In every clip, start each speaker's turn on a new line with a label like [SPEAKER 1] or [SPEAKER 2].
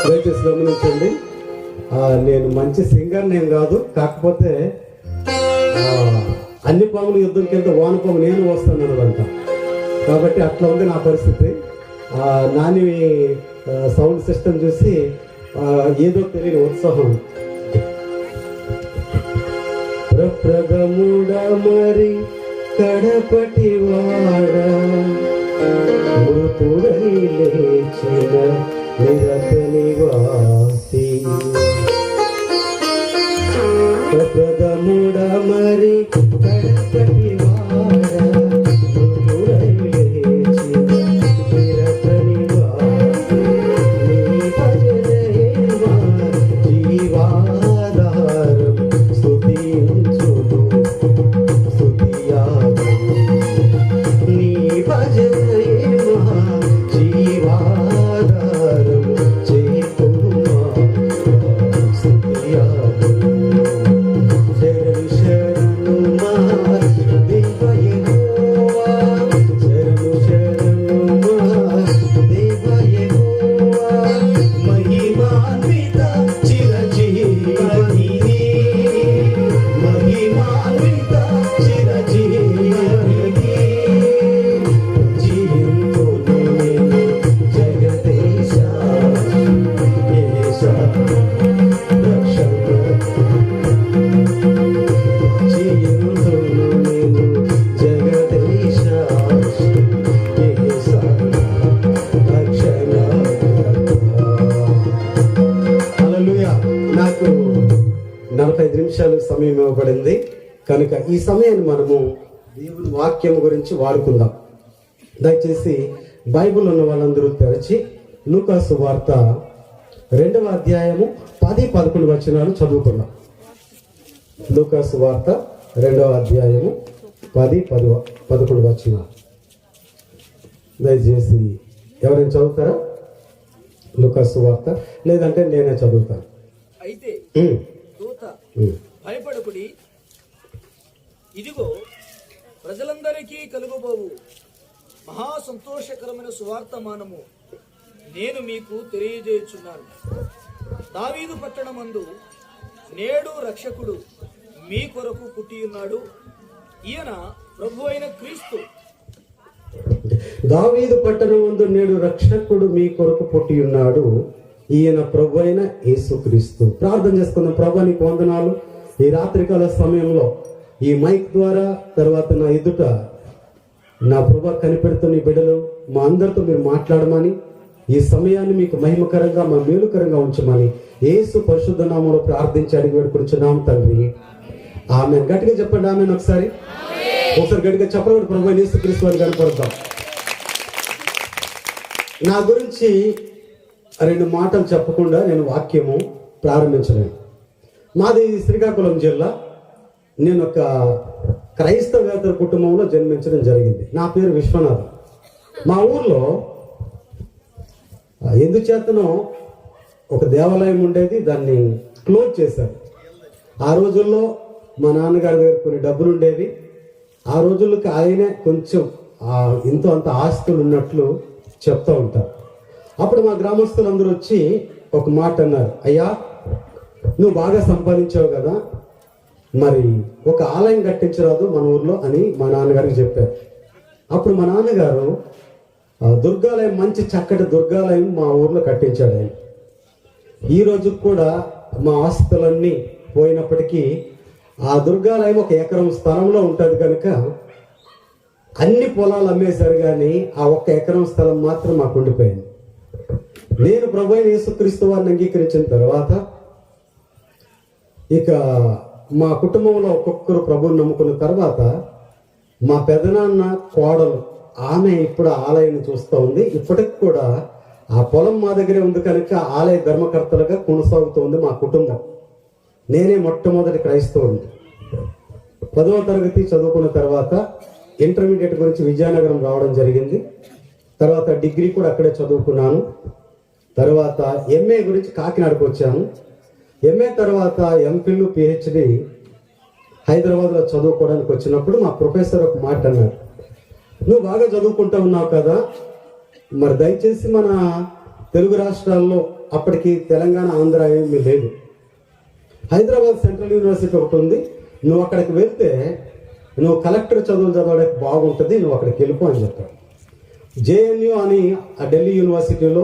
[SPEAKER 1] దయచేసి గమనించండి. నేను మంచి సింగర్ నేను కాదు, కాకపోతే అన్ని పాములు యుద్ధం కింద వానపాము నేను వస్తాను అన్నదంట. కాబట్టి అట్లా ఉంది నా పరిస్థితి. నాని సౌండ్ సిస్టమ్ చూసి ఏదో తెలియని ఉత్సాహం. ప్రప్రథముడ మరి కడపటి వాడ మృతుడై లేచిన నిరత నివాసి. ప్రప్రథముడ మరి కడపటి వాడ మృతుడై లేచిన నిరత నివాసి. నీ భజనయేవా జీవాధారం స్తుతించును స్తుతియాగం. నీ భజనయేవా జీవాధారం చేకుమా స్తుతియాగం. శరణు శరణు మా దేవ యెహోవా, శరణు శరణు మా దేవ యెహోవా. మహిమాన్విత చిరజీవని, మహిమాన్విత చిరజీవని. జీవింతును నేను జగదీశ యేస రక్షణ. జీవింతును నేను జగదీశ యేస రక్షణ. హల్లెలూయా. నాకు 45 నిమిషాలు సమయం ఇవ్వబడింది కనుక ఈ సమయాన్ని మనము దేవుని వాక్యం గురించి వాడుకుందాం. దయచేసి బైబిల్ ఉన్న వాళ్ళందరూ తెరచి లూకా సువార్త 2వ అధ్యాయము 10-11 వచనాలు చదువుకుందాం. లూకా సువార్త 2వ అధ్యాయము 10-11 వచనాలు. దయచేసి ఎవరైనా చదువుతారా? లూకా సువార్త, లేదంటే నేనే చదువుతాను.
[SPEAKER 2] అయితే దూత భయపడకుడి, ఇదిగో ప్రజలందరికీ కలుగబోవు మహా సంతోషకరమైన సువార్తమానము నేను మీకు తెలియజేయుచున్నాను. దావీదు పట్టణమందు నేడు రక్షకుడు మీ కొరకు పుట్టియున్నాడు. ఈయన ప్రభు అయిన క్రీస్తు.
[SPEAKER 1] దావీదు పట్టణమందు నేడు రక్షకుడు మీ కొరకు పుట్టి ఉన్నాడు. ఈయన ప్రభు అయిన యేసుక్రీస్తు. ప్రార్థన చేసుకుందాం. ప్రభు నీకు వందనాలు. ఈ రాత్రికాల సమయంలో ఈ మైక్ ద్వారా తర్వాత నా ఎదుట నా ప్రభు కనిపెడుతున్న ఈ బిడ్డలు మా అందరితో మీరు మాట్లాడమని, ఈ సమయాన్ని మీకు మహిమకరంగా మా మేలుకరంగా ఉంచమని యేసు పరిశుద్ధ నామములో ప్రార్థించి అడిగి వేడుకొనుచున్నాం తండ్రి. ఆమేన్. గట్టిగా చెప్పండి ఆమేన్. ఒకసారి గట్టిగా చెప్పండి. ప్రభు అయిన యేసుక్రీస్తు అని కనపడతాం. నా గురించి 2 మాటలు చెప్పకుండా నేను వాక్యము ప్రారంభించలేను. మాది శ్రీకాకుళం జిల్లా. నేను ఒక క్రైస్తవేతర కుటుంబంలో జన్మించడం జరిగింది. నా పేరు విశ్వనాథ్. మా ఊర్లో ఎందుచేతనో ఒక దేవాలయం ఉండేది, దాన్ని క్లోజ్ చేశారు. ఆ రోజుల్లో మా నాన్నగారి దగ్గర కొన్ని డబ్బులు ఉండేవి. ఆ రోజులకి ఆయనే కొంచెం ఇంతో అంత ఆస్తులు ఉన్నట్లు చెప్తూ ఉంటారు. అప్పుడు మా గ్రామస్తులందరూ వచ్చి ఒక మాట అన్నారు, అయ్యా నువ్వు బాగా సంపాదించావు కదా, మరి ఒక ఆలయం కట్టించరాదు మన ఊర్లో అని మా నాన్నగారికి చెప్పారు. అప్పుడు మా నాన్నగారు దుర్గాలయం, మంచి చక్కటి దుర్గాలయం మా ఊర్లో కట్టించాడు ఆయన. ఈ రోజు కూడా మా ఆస్తులన్నీ పోయినప్పటికీ ఆ దుర్గాలయం 1 ఎకరం స్థలంలో ఉంటుంది కనుక అన్ని పొలాలు అమ్మేశారు, కానీ ఆ 1 ఎకరం స్థలం మాత్రం మాకు ఉండిపోయింది. నేను ప్రభు అయిన యేసుక్రీస్తు వారిని అంగీకరించిన తర్వాత ఇక మా కుటుంబంలో ఒక్కొక్కరు ప్రభువుని నమ్ముకున్న తర్వాత మా పెదనాన్న కోడలు ఆమె ఇప్పుడు ఆలయాన్ని చూస్తూ ఉంది. ఇప్పటికి కూడా ఆ పొలం మా దగ్గరే ఉంది కనుక ఆలయ ధర్మకర్తలుగా కొనసాగుతోంది మా కుటుంబం. నేనే మొట్టమొదటి క్రైస్తవుడిని. 10వ తరగతి చదువుకున్న తర్వాత ఇంటర్మీడియట్ గురించి విజయనగరం రావడం జరిగింది. తర్వాత డిగ్రీ కూడా అక్కడే చదువుకున్నాను. తర్వాత ఎంఏ గురించి కాకినాడకు వచ్చాను. ఎంఏ తర్వాత ఎంఫిల్ పిహెచ్డి హైదరాబాద్లో చదువుకోవడానికి వచ్చినప్పుడు మా ప్రొఫెసర్ ఒక మాట అన్నారు, నువ్వు బాగా చదువుకుంటూ ఉన్నావు కదా, మరి దయచేసి మన తెలుగు రాష్ట్రాల్లో అప్పటికి తెలంగాణ ఆంధ్ర ఏమీ లేదు. హైదరాబాద్ సెంట్రల్ యూనివర్సిటీ ఒకటి ఉంది. నువ్వు అక్కడికి వెళ్తే నువ్వు కలెక్టర్ చదువులు చదవడానికి బాగుంటుంది, నువ్వు అక్కడికి వెళ్ళిపో అని చెప్పాడు. జేఎన్యూ అని ఆ ఢిల్లీ యూనివర్సిటీలో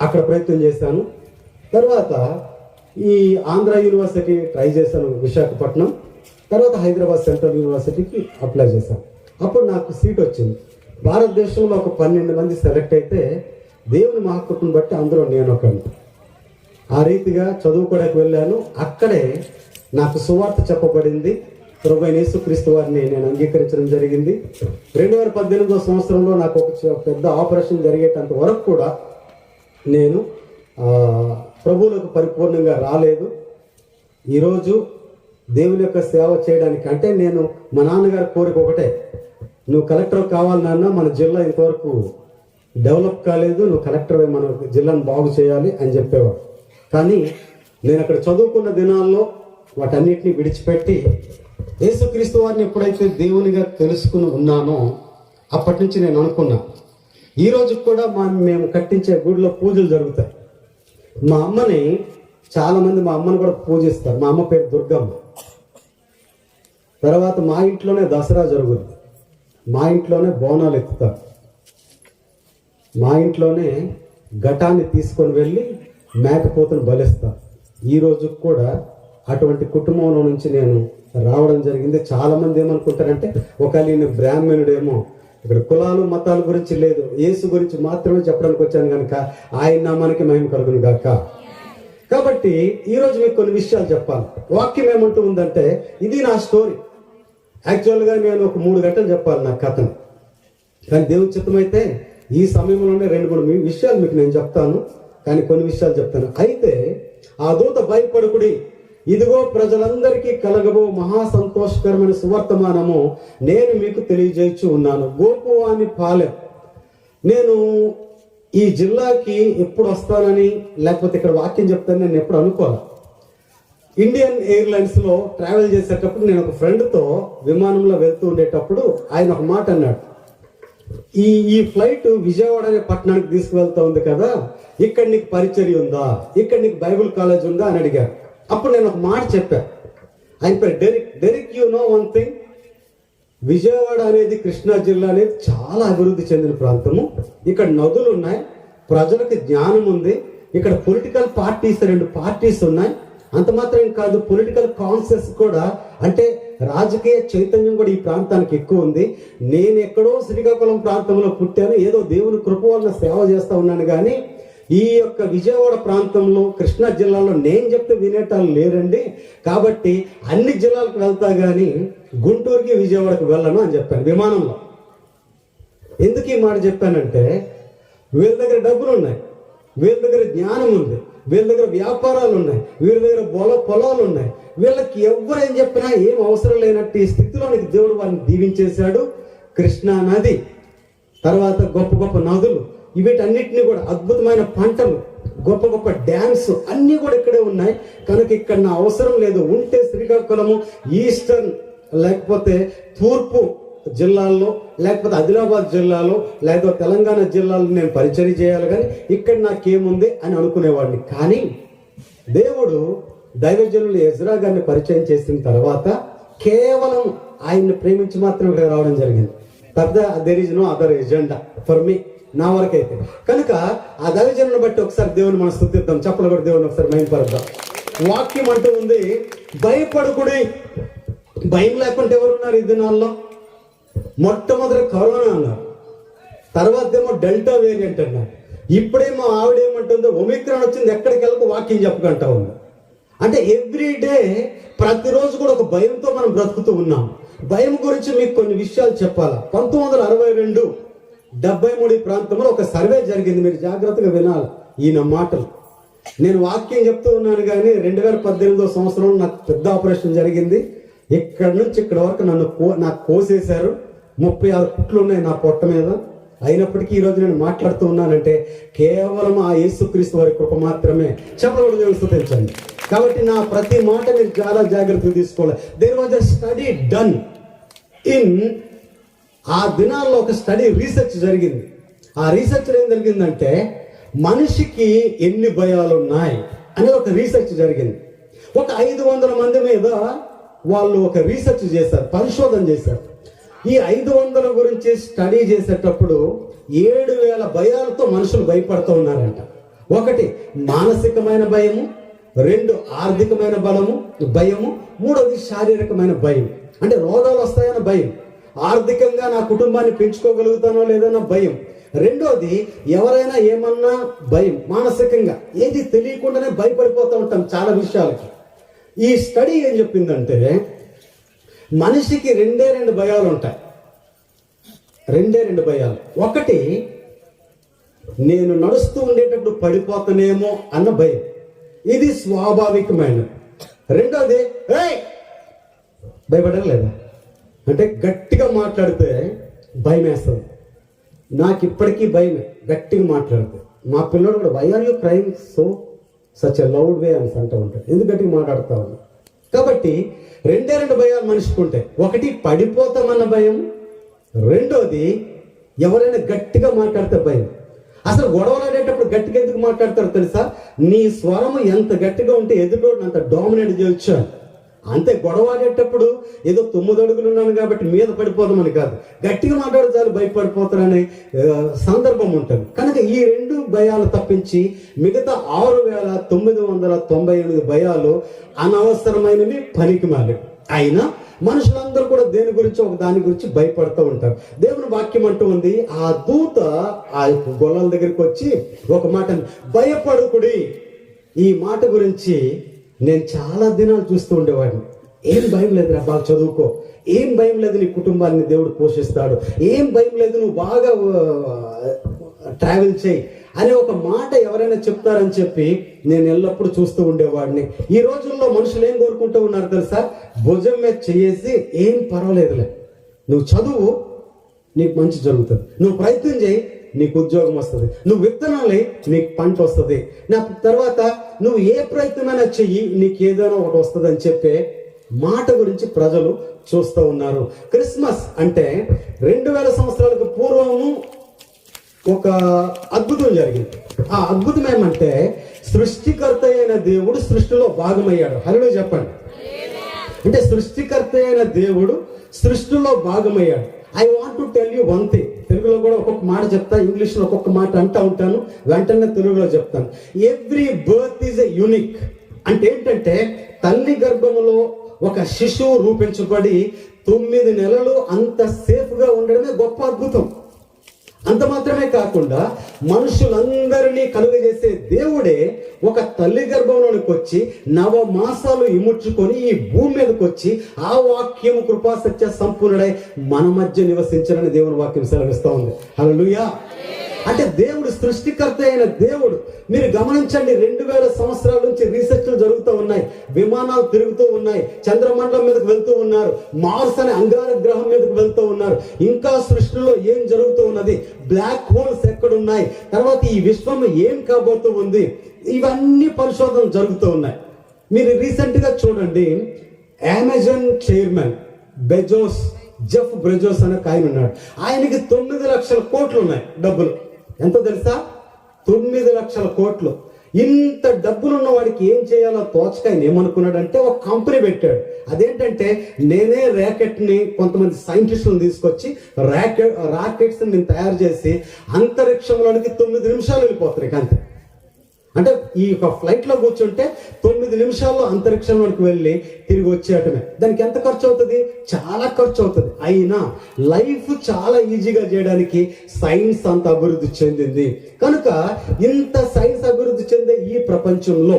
[SPEAKER 1] అక్కడ ప్రయత్నం చేశాను. తర్వాత ఈ ఆంధ్ర యూనివర్సిటీ ట్రై చేశాను విశాఖపట్నం. తర్వాత హైదరాబాద్ సెంట్రల్ యూనివర్సిటీకి అప్లై చేశాను. అప్పుడు నాకు సీట్ వచ్చింది. భారతదేశంలో ఒక 12 మంది సెలెక్ట్ అయితే దేవుని మహాకృపను బట్టి అందులో నేను ఒకని. ఆ రీతిగా చదువుకోవడానికి వెళ్ళాను. అక్కడే నాకు సువార్త చెప్పబడింది. ప్రభువైన యేసుక్రీస్తు వారిని నేను అంగీకరించడం జరిగింది. 2018 సంవత్సరంలో నాకు ఒక పెద్ద ఆపరేషన్ జరిగేటంత వరకు కూడా నేను ప్రభువులకు పరిపూర్ణంగా రాలేదు. ఈరోజు దేవుని యొక్క సేవ చేయడానికి అంటే నేను మా నాన్నగారి కోరిక ఒకటే, నువ్వు కలెక్టర్ కావాలి నాన్న, మన జిల్లా ఇంతవరకు డెవలప్ కాలేదు, నువ్వు కలెక్టర్ మన జిల్లాను బాగు చేయాలి అని చెప్పేవాడు. కానీ నేను అక్కడ చదువుకున్న దినాల్లో వాటన్నిటిని విడిచిపెట్టి యేసుక్రీస్తు వారిని ఎప్పుడైతే దేవునిగా తెలుసుకుని ఉన్నానో అప్పటి నుంచి నేను అనుకున్నా, ఈరోజు కూడా మేము కట్టించే గుడిలో పూజలు జరుగుతాయి. మా అమ్మని చాలామంది మా అమ్మని కూడా పూజిస్తారు. మా అమ్మ పేరు దుర్గమ్మ. తర్వాత మా ఇంట్లోనే దసరా జరుగుతుంది, మా ఇంట్లోనే బోనాలు ఎత్తుతారు, మా ఇంట్లోనే ఘటాన్ని తీసుకొని వెళ్ళి మేకపోతును బలిస్తారు. ఈ రోజు కూడా అటువంటి కుటుంబంలో నుంచి నేను రావడం జరిగింది. చాలామంది ఏమనుకుంటారంటే ఒకవేళ నేను బ్రాహ్మణుడేమో, ఇక్కడ కులాలు మతాల గురించి లేదు, యేసు గురించి మాత్రమే చెప్పడానికి వచ్చాను కనుక ఆయన నామానికి మహిమ కలుగును గాక. కాబట్టి ఈరోజు మీకు కొన్ని విషయాలు చెప్పాలి. వాక్యం ఏమంటూ ఉందంటే, ఇది నా స్టోరీ. యాక్చువల్గా నేను ఒక 3 గంటలు చెప్పాలి నా కథను, కానీ దేవుని చిత్తమైతే ఈ సమయంలోనే 2-3 విషయాలు మీకు నేను చెప్తాను. కానీ కొన్ని విషయాలు చెప్తాను. అయితే ఆ దూత భయపడకుడి, ఇదిగో ప్రజలందరికీ కలగబో మహా సంతోషకరమైన సువర్తమానము నేను మీకు తెలియజేయచ్చు ఉన్నాను. గోపువాని పాలెం. నేను ఈ జిల్లాకి ఎప్పుడు వస్తానని లేకపోతే ఇక్కడ వాక్యం చెప్తానని నేను ఎప్పుడు అనుకోవాలి. ఇండియన్ ఎయిర్లైన్స్లో ట్రావెల్ చేసేటప్పుడు నేను ఒక ఫ్రెండ్తో విమానంలో వెళ్తూ ఉండేటప్పుడు ఆయన ఒక మాట అన్నాడు, ఈ ఫ్లైట్ విజయవాడ అనే పట్టణానికి తీసుకువెళ్తా ఉంది కదా, ఇక్కడ నీకు పరిచర్య ఉందా, ఇక్కడ నీకు బైబుల్ కాలేజ్ ఉందా అని అడిగారు. అప్పుడు నేను ఒక మాట చెప్పాను. ఆయన పేరు Derek. You know one thing, Vijayawada అనేది కృష్ణా జిల్లా అనేది చాలా అభివృద్ధి చెందిన ప్రాంతము. ఇక్కడ నదులు ఉన్నాయి, ప్రజలకు జ్ఞానం ఉంది, ఇక్కడ పొలిటికల్ పార్టీస్ 2 పార్టీస్ ఉన్నాయి. అంత మాత్రం కాదు, పొలిటికల్ కాన్షియస్ కూడా అంటే రాజకీయ చైతన్యం కూడా ఈ ప్రాంతానికి ఎక్కువ ఉంది. నేను ఎక్కడో శ్రీకాకుళం ప్రాంతంలో పుట్టాను, ఏదో దేవుని కృప వలన సేవ చేస్తా ఉన్నాను. కానీ ఈ యొక్క విజయవాడ ప్రాంతంలో కృష్ణా జిల్లాలో నేను చెప్తే వినేటాలు లేరండి. కాబట్టి అన్ని జిల్లాలకు వెళ్తా కానీ గుంటూరుకి విజయవాడకు వెళ్ళను అని చెప్పాను విమానంలో. ఎందుకు ఈ మాట చెప్పానంటే, వీళ్ళ దగ్గర డబ్బులు ఉన్నాయి, వీళ్ళ దగ్గర జ్ఞానం ఉంది, వీళ్ళ దగ్గర వ్యాపారాలు ఉన్నాయి, వీళ్ళ దగ్గర పొలాలు ఉన్నాయి. వీళ్ళకి ఎవరేం చెప్పినా ఏం అవసరం లేనట్టు ఈ స్థితిలోనికి దేవుడు వారిని దీవించేశాడు. కృష్ణా నది, తర్వాత గొప్ప గొప్ప నదులు, వీటన్నిటిని కూడా అద్భుతమైన పంటలు, గొప్ప గొప్ప డ్యామ్స్ అన్నీ కూడా ఇక్కడే ఉన్నాయి. కనుక ఇక్కడ నా అవసరం లేదు. ఉంటే శ్రీకాకుళము ఈస్టర్న్ లేకపోతే తూర్పు జిల్లాల్లో లేకపోతే ఆదిలాబాద్ జిల్లాలో లేకపోతే తెలంగాణ జిల్లాలో నేను పరిచర్య చేయాలి, కానీ ఇక్కడ నాకేముంది అని అనుకునేవాడిని. కానీ దేవుడు దైవజనులు ఎజ్రా గారిని పరిచయం చేసిన తర్వాత కేవలం ఆయన్ని ప్రేమించి మాత్రం ఇక్కడ రావడం జరిగింది. పెద్ద there is no other agenda for me, నా వరకైతే. కనుక ఆ దైవజనుని బట్టి ఒకసారి దేవుని మనం స్తుతిద్దాం, చెప్పలు కూడా దేవుని ఒకసారి మైంపరుద్దాం. వాక్యం అంటూ ఉంది, భయపడకుడి. భయం లేకుంటే ఎవరున్నారు ఈ దినాల్లో? మొట్టమొదటి కరోనా అన్నారు, తర్వాత ఏమో డెల్టా వేరియంట్ అన్నారు, ఇప్పుడేమో ఆవిడేమంటుందో ఒమిక్రాన్ వచ్చింది, ఎక్కడికి వెళ్ళకు వాక్యం చెప్పకంటా ఉంది. అంటే ఎవ్రీడే ప్రతిరోజు కూడా ఒక భయంతో మనం బ్రతుకుతూ ఉన్నాం. భయం గురించి మీకు కొన్ని విషయాలు చెప్పాలా. 1962-73 ప్రాంతంలో ఒక సర్వే జరిగింది, మీరు జాగ్రత్తగా వినాలి ఈయన మాటలు. నేను వాక్యం చెప్తూ ఉన్నాను, కానీ 2018 సంవత్సరంలో నాకు పెద్ద ఆపరేషన్ జరిగింది. ఇక్కడ నుంచి ఇక్కడ వరకు నాకు కోసేశారు. 36 కుట్లు ఉన్నాయి నా పొట్ట మీద. అయినప్పటికీ ఈరోజు నేను మాట్లాడుతూ ఉన్నానంటే కేవలం ఆ యేసుక్రీస్తు వారి కృప మాత్రమే. చెప్పకూడదు, స్తుతించండి. కాబట్టి నా ప్రతి మాట మీరు చాలా జాగ్రత్తగా తీసుకోవాలి. There was a study done in, ఆ దినాల్లో ఒక స్టడీ రీసెర్చ్ జరిగింది. ఆ రీసెర్చ్ ఏం జరిగిందంటే మనిషికి ఎన్ని భయాలు ఉన్నాయి అనేది ఒక రీసెర్చ్ జరిగింది. ఒక 500 మంది మీద వాళ్ళు ఒక రీసెర్చ్ చేశారు, పరిశోధన చేశారు. ఈ 500 గురించి స్టడీ చేసేటప్పుడు 7,000 భయాలతో మనుషులు భయపడుతూ ఉన్నారంట. ఒకటి మానసికమైన భయము, 2 ఆర్థికమైన భయము, 3వది శారీరకమైన భయం. అంటే రోగాలు వస్తాయన్న భయం, ఆర్థికంగా నా కుటుంబాన్ని పెంచుకోగలుగుతానో లేదన్న భయం, 2వది ఎవరైనా ఏమన్నా భయం. మానసికంగా ఏది తెలియకుండానే భయపడిపోతూ ఉంటాం చాలా విషయాలకి. ఈ స్టడీ ఏం చెప్పిందంటే మనిషికి 2 భయాలు ఉంటాయి. 2 భయాలు. ఒకటి నేను నడుస్తూ ఉండేటప్పుడు పడిపోతానేమో అన్న భయం, ఇది స్వాభావికమైనది. 2వది భయపడలేదా అంటే గట్టిగా మాట్లాడితే భయం వేస్తుంది. నాకు ఇప్పటికీ భయమే గట్టిగా మాట్లాడితే. మా పిల్లడు కూడా why are you crime so such a loud way అని అంటూ ఉంటాడు, ఎందుకు గట్టిగా మాట్లాడుతా ఉన్నా. కాబట్టి 2 భయాలు మనిషికి ఉంటాయి. ఒకటి పడిపోతామన్న భయం, 2వది ఎవరైనా గట్టిగా మాట్లాడితే భయం. అసలు గొడవలాడేటప్పుడు గట్టిగా ఎందుకు మాట్లాడతారు తెలుసా? నీ స్వరము ఎంత గట్టిగా ఉంటే ఎదుటోడిని అంత డామినేట్ చేయొచ్చు. అంతే, గొడవాడేటప్పుడు ఏదో 9 అడుగులు ఉన్నాను కాబట్టి మీద పడిపోదామని కాదు, గట్టిగా మాట్లాడతారు భయపడిపోతారనే సందర్భం ఉంటుంది. కనుక ఈ 2 భయాలు తప్పించి మిగతా 6,998 భయాలు అనవసరమైనవి, పనికిమాలి. అయినా మనుషులందరూ కూడా దేని గురించి ఒక దాని గురించి భయపడుతూ ఉంటారు. దేవుని వాక్యం అంటూ ఉంది, ఆ దూత ఆ గొల్లల దగ్గరికి వచ్చి ఒక మాట, భయపడుకుడి. ఈ మాట గురించి నేను చాలా దినాలు చూస్తూ ఉండేవాడిని. ఏం భయం లేదురా, బాగా చదువుకో, ఏం భయం లేదు, నీ కుటుంబాన్ని దేవుడు పోషిస్తాడు, ఏం భయం లేదు, నువ్వు బాగా ట్రావెల్ చేయి అనే ఒక మాట ఎవరైనా చెప్తారని చెప్పి నేను ఎల్లప్పుడూ చూస్తూ ఉండేవాడిని. ఈ రోజుల్లో మనుషులు ఏం కోరుకుంటూ ఉన్నారు తెలుసా? భుజం మీద చేసి ఏం పర్వాలేదులే, నువ్వు చదువు నీకు మంచి జరుగుతుంది, నువ్వు ప్రయత్నం చేయి నీకు ఉద్యోగం వస్తుంది, నువ్వు విత్తనాలే నీకు పంట వస్తుంది, నా తర్వాత నువ్వు ఏ ప్రయత్నమైనా చెయ్యి నీకు ఏదైనా ఒకటి వస్తుంది అని చెప్పే మాట గురించి ప్రజలు చూస్తూ ఉన్నారు. క్రిస్మస్ అంటే 2000 సంవత్సరాలకు పూర్వము ఒక అద్భుతం జరిగింది. ఆ అద్భుతం ఏమంటే సృష్టికర్త అయిన దేవుడు సృష్టిలో భాగమయ్యాడు. హల్లెలూయా చెప్పండి. అంటే సృష్టికర్త అయిన దేవుడు సృష్టిలో భాగమయ్యాడు. I want to tell you one thing. తెలుగులో కూడా ఒక్కొక్క మాట చెప్తా, ఇంగ్లీష్లో ఒక్కొక్క మాట అంటూ ఉంటాను, వెంటనే తెలుగులో చెప్తాను. Every birth is a unique. అంటే ఏంటంటే తల్లి గర్భములో ఒక శిశువు రూపించబడి 9 నెలలు అంత సేఫ్గా ఉండడమే గొప్ప అద్భుతం. అంత మాత్రమే కాకుండా మనుషులందరినీ కలుగజేసే దేవుడే ఒక తల్లి గర్భంలోనికి వచ్చి 9 మాసాలు ఇముడ్చుకొని ఈ భూమి మీదకి వచ్చి ఆ వాక్యము కృపా సత్య సంపూర్ణుడై మన మధ్య నివసించాలని దేవుని వాక్యం సెలవిస్తూ ఉంది. హల్లెలూయా. అంటే దేవుడు సృష్టికర్త అయిన దేవుడు. మీరు గమనించండి, 2000 సంవత్సరాల నుంచి రీసెర్చ్లు జరుగుతూ ఉన్నాయి, విమానాలు తిరుగుతూ ఉన్నాయి, చంద్రమండలం మీదకి వెళ్తూ ఉన్నారు, మార్స్ అనే అంగార గ్రహం మీదకి వెళ్తూ ఉన్నారు. ఇంకా సృష్టిలో ఏం జరుగుతూ ఉన్నది, బ్లాక్ హోల్స్ ఎక్కడున్నాయి, తర్వాత ఈ విశ్వం ఏం కాబోతూ ఉంది, ఇవన్నీ పరిశోధనలు జరుగుతూ ఉన్నాయి. మీరు రీసెంట్ గా చూడండి, అమెజాన్ చైర్మన్ జెఫ్ బెజోస్ అనే ఆయన ఉన్నాడు. ఆయనకి 9 లక్షల కోట్లు ఉన్నాయి డబ్బులు. ఎంతో తెలుసా? 9 లక్షల కోట్లు. ఇంత డబ్బులు ఉన్న వాడికి ఏం చేయాలో తోచక ఆయన ఏమనుకున్నాడంటే ఒక కంపెనీ పెట్టాడు. అదేంటంటే నేనే ర్యాకెట్ని కొంతమంది సైంటిస్టులను తీసుకొచ్చి రాకెట్స్ నేను తయారు చేసి అంతరిక్షంలోనికి 9 నిమిషాలు వెళ్ళిపోతాయి అంతే. అంటే ఈ ఒక ఫ్లైట్ లో కూర్చుంటే 9 నిమిషాల్లో అంతరిక్షంలోకి వెళ్ళి తిరిగి వచ్చేయటమే. దానికి ఎంత ఖర్చు అవుతుంది? చాలా ఖర్చు అవుతుంది. అయినా లైఫ్ చాలా ఈజీగా చేయడానికి సైన్స్ అంత అభివృద్ధి చెందింది. కనుక ఇంత సైన్స్ అభివృద్ధి చెందే ఈ ప్రపంచంలో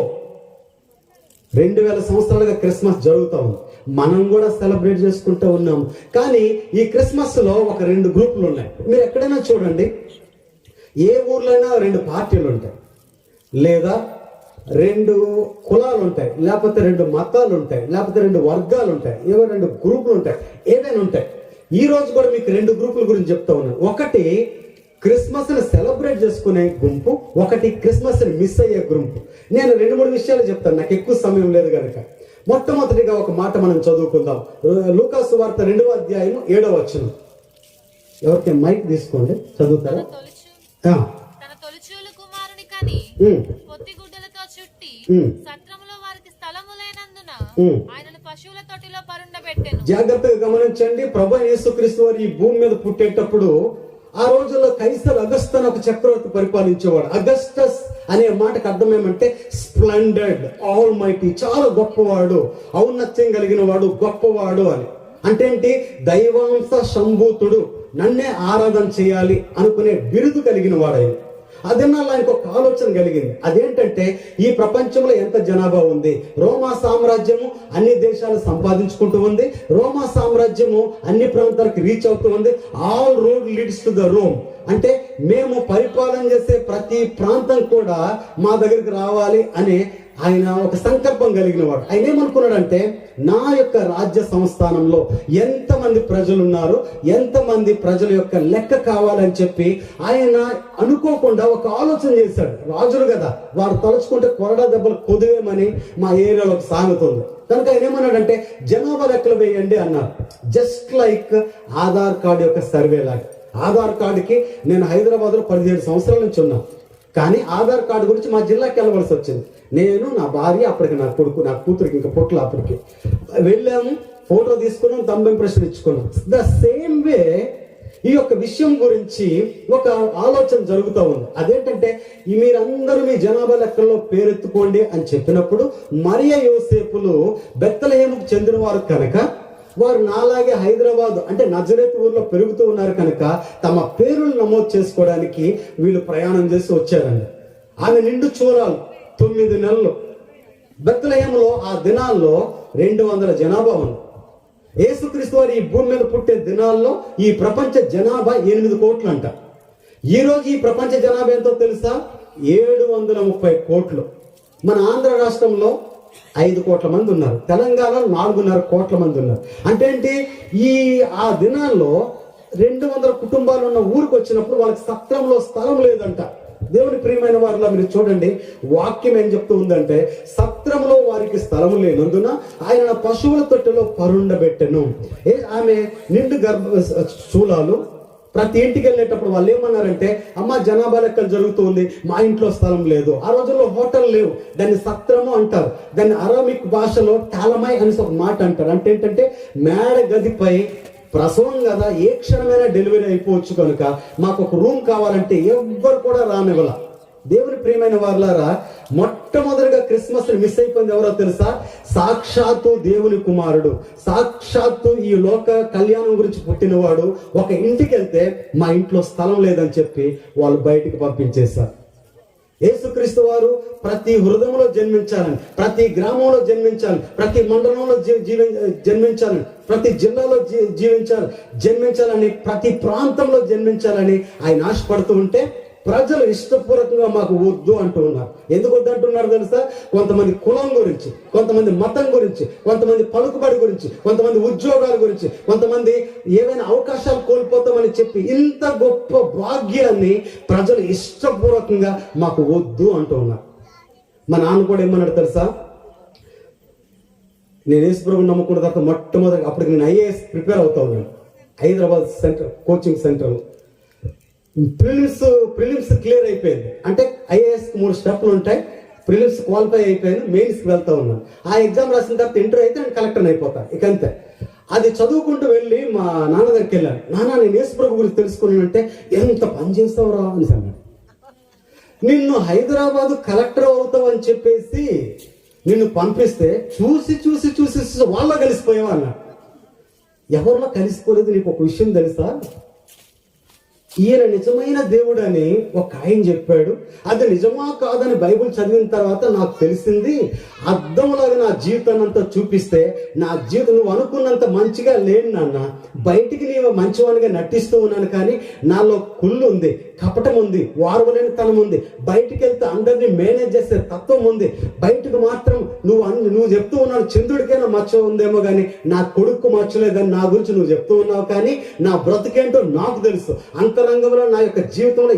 [SPEAKER 1] 2000 సంవత్సరాలుగా క్రిస్మస్ జరుగుతూ ఉంది. మనం కూడా సెలబ్రేట్ చేసుకుంటూ ఉన్నాం. కానీ ఈ క్రిస్మస్ లో ఒక 2 గ్రూపులు ఉన్నాయి. మీరు ఎక్కడైనా చూడండి, ఏ ఊర్లోనైనా 2 పార్టీలు ఉంటాయి, లేదా 2 కులాలు ఉంటాయి, లేకపోతే 2 మతాలు ఉంటాయి, లేకపోతే 2 వర్గాలు ఉంటాయి, ఏవో 2 గ్రూపులు ఉంటాయి, ఏదైనా ఉంటాయి. ఈ రోజు కూడా మీకు 2 గ్రూపుల గురించి చెప్తా ఉన్నాను. ఒకటి క్రిస్మస్ ని సెలబ్రేట్ చేసుకునే గుంపు, ఒకటి క్రిస్మస్ ని మిస్ అయ్యే గుంపు. నేను 2-3 విషయాలు చెప్తాను, నాకు ఎక్కువ సమయం లేదు కనుక. మొట్టమొదటిగా ఒక మాట మనం చదువుకుందాం. లూకా సువార్త 2వ అధ్యాయం 7వ వచనం. ఎవరికి మైక్ తీసుకోండి, చదువుతారా?
[SPEAKER 3] పొత్తిగుడ్డలతో చుట్టి సత్రములో వారికి స్థలము లేనందున ఆయనను పశువుల తొట్టిలో పరుండబెట్టెను.
[SPEAKER 1] జాగ్రత్తగా గమనించండి, ప్రభు యేసుక్రీస్తు వారు ఈ భూమి మీద పుట్టేటప్పుడు ఆ రోజుల్లో కైసర్ అగస్టస్ అని ఒక చక్రవర్తి పరిపాలించేవాడు. అగస్టస్ అనే మాటకు అర్థం ఏమంటే స్ప్లెండెడ్, ఆల్ మైటీ, చాలా గొప్పవాడు, ఔన్నత్యం కలిగిన వాడు, గొప్పవాడు అని. అంటే ఏంటి? దైవాంశ సంభూతుడు, నన్నే ఆరాధన చేయాలి అనుకునే బిరుదు కలిగిన వాడు. అదన్నా ఆయనకు ఒక ఆలోచన కలిగింది. అదేంటంటే ఈ ప్రపంచంలో ఎంత జనాభా ఉంది, రోమా సామ్రాజ్యము అన్ని దేశాలు సంపాదించుకుంటూ ఉంది, రోమా సామ్రాజ్యము అన్ని ప్రాంతాలకు రీచ్ అవుతూ ఉంది. All road leads to the Rome. అంటే మేము పరిపాలన చేసే ప్రతి ప్రాంతం కూడా మా దగ్గరికి రావాలి అనే ఆయన ఒక సంకల్పం కలిగిన వాడు. ఆయన ఏమనుకున్నాడంటే, నా యొక్క రాజ్య సంస్థానంలో ఎంతమంది ప్రజలు ఉన్నారు, ఎంతమంది ప్రజల యొక్క లెక్క కావాలని చెప్పి ఆయన అనుకోకుండా ఒక ఆలోచన చేశాడు. రాజులు కదా, వారు తలుచుకుంటే కొరడా దెబ్బలు కొదువేమని మా ఏరియాలో ఒక సామెత ఉంది. కనుక ఆయన ఏమన్నాడంటే, జనాభా లెక్కలు వేయండి అన్నారు. జస్ట్ లైక్ ఆధార్ కార్డు యొక్క సర్వే లాగా. ఆధార్ కార్డుకి నేను హైదరాబాద్లో 17 సంవత్సరాల నుంచి ఉన్నాను, కానీ ఆధార్ కార్డు గురించి మా జిల్లాకి వెళ్ళవలసి వచ్చింది. నేను, నా భార్య, అప్పటికి నా కొడుకు, నా కూతురికి ఇంకా పొట్లు, అప్పటికి వెళ్ళాము, ఫోటో తీసుకున్నాం, థంబ్ ఇంప్రెషన్ ఇచ్చుకున్నాం. ద సేమ్ వే ఈ యొక్క విషయం గురించి ఒక ఆలోచన జరుగుతూ ఉంది. అదేంటంటే, మీరందరూ మీ జనాభా లెక్కల్లో పేరెత్తుకోండి అని చెప్పినప్పుడు మరియ యోసేపులు బెత్లెహేముకు చెందినవారు కనుక వారు నాలాగే హైదరాబాద్ అంటే నజరేతు ఊర్లో పెరుగుతూ ఉన్నారు కనుక తమ పేర్లు నమోదు చేసుకోవడానికి వీళ్ళు ప్రయాణం చేసి వచ్చారండి. ఆమె నిండు చూరాలు 9 నెలలు. బెత్లెహేములో ఆ దినాల్లో 200 జనాభా ఉంది. యేసుక్రీస్తు వారు ఈ భూమి మీద పుట్టే దినాల్లో ఈ ప్రపంచ జనాభా 8 కోట్లు అంట. ఈ రోజు ఈ ప్రపంచ జనాభా ఎంతో తెలుసా? 730 కోట్లు. మన ఆంధ్ర రాష్ట్రంలో 5 కోట్ల మంది ఉన్నారు, తెలంగాణలో 4.5 కోట్ల మంది ఉన్నారు. అంటే ఏంటి? ఆ దినాల్లో 200 కుటుంబాలు ఉన్న ఊరికి వచ్చినప్పుడు వాళ్ళకి సత్రంలో స్థలం లేదంట. దేవుని ప్రియమైన వారిలో మీరు చూడండి, వాక్యం ఏం చెప్తూ ఉందంటే, సత్రంలో వారికి స్థలము లేనందున ఆయన పశువుల తొట్టెలో పరుండబెట్టెను. ఆమె నిండు శూలాలు. ప్రతి ఇంటికి వెళ్ళేటప్పుడు వాళ్ళు ఏమన్నారంటే, అమ్మ జనాభా లెక్కలు జరుగుతుంది, మా ఇంట్లో స్థలం లేదు. ఆ రోజుల్లో హోటల్ లేవు, దాన్ని సత్రము అంటారు. దాన్ని అరామిక్ భాషలో టాలమై అని ఒక మాట అంటారు. అంటే ఏంటంటే మేడ గదిపై ప్రసవం కదా, ఏ క్షణమైనా డెలివరీ అయిపోవచ్చు కనుక మాకు ఒక రూమ్ కావాలంటే ఎవ్వరు కూడా రానివ్వాల. దేవుని ప్రియమైన వారులారా, మొట్టమొదటిగా క్రిస్మస్ మిస్ అయిపోయింది ఎవరో తెలుసా? సాక్షాత్తు దేవుని కుమారుడు, సాక్షాత్తు ఈ లోక కళ్యాణం గురించి పుట్టినవాడు ఒక ఇంటికి వెళ్తే మా ఇంట్లో స్థలం లేదని చెప్పి వాళ్ళు బయటికి పంపించేశారు. యేసుక్రీస్తు వారు ప్రతి హృదయంలో జన్మించాలని, ప్రతి గ్రామంలో జన్మించాలని, ప్రతి మండలంలో జన్మించాలని, ప్రతి జిల్లాలో జన్మించాలని, ప్రతి ప్రాంతంలో జన్మించాలని ఆయన ఆశపడుతూ ఉంటే ప్రజలు ఇష్టపూర్వకంగా మాకు వద్దు అంటూ ఉన్నారు. ఎందుకు వద్దు అంటున్నారు తెలుసా? కొంతమంది కులం గురించి, కొంతమంది మతం గురించి, కొంతమంది పలుకుబడి గురించి, కొంతమంది ఉద్యోగాల గురించి, కొంతమంది ఏవైనా అవకాశాలు కోల్పోతామని చెప్పి ఇంత గొప్ప భాగ్యాన్ని ప్రజలు ఇష్టపూర్వకంగా మాకు వద్దు అంటూ ఉన్నారు. మా నాన్న కూడా ఏమన్నాడు తెలుసా? నేను యేసుప్రభుని నమ్ముకున్న తర్వాత మొట్టమొదటి అప్పటికి నేను ఐఏఎస్ ప్రిపేర్ అవుతా ఉన్నాను Hyderabad coaching centre. Prelims clear అయిపోయింది. అంటే ఐఏఎస్ 3 స్టెప్లు ఉంటాయి. ప్రిలిమ్స్ క్వాలిఫై అయిపోయాను, మెయిన్స్కి వెళ్తా ఉన్నాను. ఆ ఎగ్జామ్ రాసిన తర్వాత ఇంటర్ అయితే నేను కలెక్టర్ అయిపోతాను, ఇక అంతే. అది చదువుకుంటూ వెళ్ళి మా నాన్న దగ్గరికి వెళ్ళాను. నాన్న, నేను యేసుప్రభు గురించి తెలుసుకున్నానంటే, ఎంత పని చేస్తావురా అని అన్నాడు. నిన్ను హైదరాబాద్ కలెక్టర్ అవుతావు అని చెప్పేసి నిన్ను పంపిస్తే చూసి చూసి చూసి వాళ్ళ కలిసిపోయావు అన్నాడు. ఎవరిలో కలిసిపోలేదు. నీకు ఒక విషయం తెలుసా? ఈయన నిజమైన దేవుడు అని ఒక ఆయన చెప్పాడు. అది నిజమా కాదని బైబిల్ చదివిన తర్వాత నాకు తెలిసింది. అర్థంలాగా నా జీవితాన్ని అంతా చూపిస్తే నా జీవితం నువ్వు అనుకున్నంత మంచిగా లేను నాన్న. బయటికి నీవు మంచివానిగా నటిస్తూ ఉన్నాను, కానీ నాలో కుళ్ళు ఉంది, కపటం ఉంది, వారవలేని తనం ఉంది. బయటికి వెళ్తే అందరినీ మేనేజ్ చేసే తత్వం ఉంది. బయటకు మాత్రం నువ్వు చెప్తూ ఉన్నావు చంద్రుడికైనా మచ్చ ఉందేమో కానీ నా కొడుకు మచ్చలేదని నా గురించి నువ్వు చెప్తూ ఉన్నావు, కానీ నా బ్రతికేంటో నాకు తెలుసు. అంతరంగంలో నా యొక్క జీవితంలో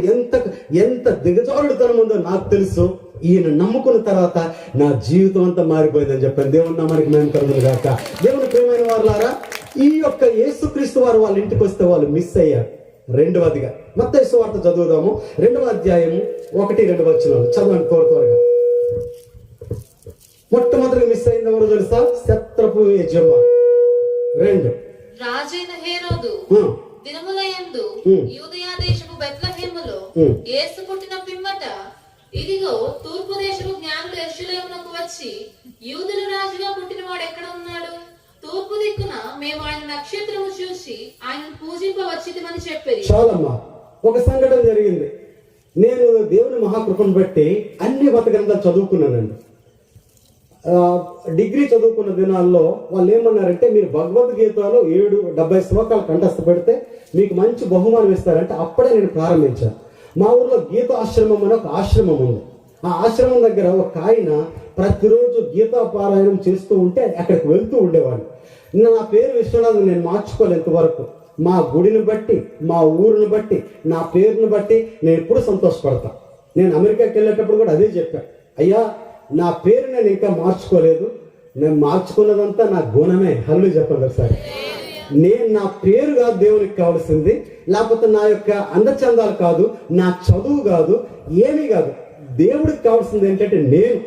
[SPEAKER 1] ఎంత దిగజారుడుతనం ఉందో నాకు తెలుసు. ఈయన నమ్ముకున్న తర్వాత నా జీవితం అంతా మారిపోయిందని చెప్పాను. దేవుని నామానికి మేము కలుగును గాక. దేవుని ప్రియమైన వారులారా, ఈ యొక్క యేసుక్రీస్తు వారు వాళ్ళ ఇంటికి వస్తే వాళ్ళు మిస్ అయ్యారు. రెండవదిగా మత్తయి సువార్త చదువుదాము, 2వ అధ్యాయము 1-2 వచనాలు చదవండి త్వరగా. మొట్టమొదటిగా మిస్ అయింది ఎవరో తెలుసా? శత్రపు యజమాని. 2
[SPEAKER 3] రాజైన హేరోదు దినములయందు యూదయా దేశపు బెత్లెహేములో యేసు పుట్టిన పిమ్మట ఇదిగో తూర్పు దేశపు జ్ఞానులు యెరూషలేమునకు వచ్చి యూదుల రాజుగా పుట్టినవాడు ఎక్కడ ఉన్నాడు? తూర్పు దిక్కున మేము ఆయన నక్షత్రము చూసి ఆయన పూజింపవచ్చితమని చెప్పారు.
[SPEAKER 1] చాలమ్మా, ఒక సంఘటన జరిగింది. నేను దేవుని మహాకృపను బట్టి అన్ని మత గ్రంథాలు చదువుకున్నానండి. డిగ్రీ చదువుకున్న దినాల్లో వాళ్ళు ఏమన్నారంటే, మీరు భగవద్గీతలో 70 శ్లోకాలు కంఠస్థ పెడితే మీకు మంచి బహుమానం ఇస్తారంటే అప్పుడే నేను ప్రారంభించాను. మా ఊర్లో గీత ఆశ్రమం అని ఒక ఆశ్రమం ఉంది. ఆ ఆశ్రమం దగ్గర ఒక ఆయన ప్రతిరోజు గీతా పారాయణం చేస్తూ ఉంటే అక్కడికి వెళ్తూ ఉండేవాడు. నా పేరు విశ్వనాథ్ నేను మార్చుకోలేంత వరకు. మా గుడిని బట్టి, మా ఊరిని బట్టి, నా పేరుని బట్టి నేను ఎప్పుడు సంతోషపడతా. నేను అమెరికాకి వెళ్ళేటప్పుడు కూడా అదే చెప్పాను, అయ్యా నా పేరు నేను ఇంకా మార్చుకోలేదు, నేను మార్చుకున్నదంతా నా గుణమే. హల్లు చెప్పండి ఒకసారి. నేను నా పేరు కాదు దేవునికి కావాల్సింది, లేకపోతే నా యొక్క అందచందాలు కాదు, నా చదువు కాదు, ఏమీ కాదు. దేవుడికి కావాల్సింది ఏంటంటే నేను.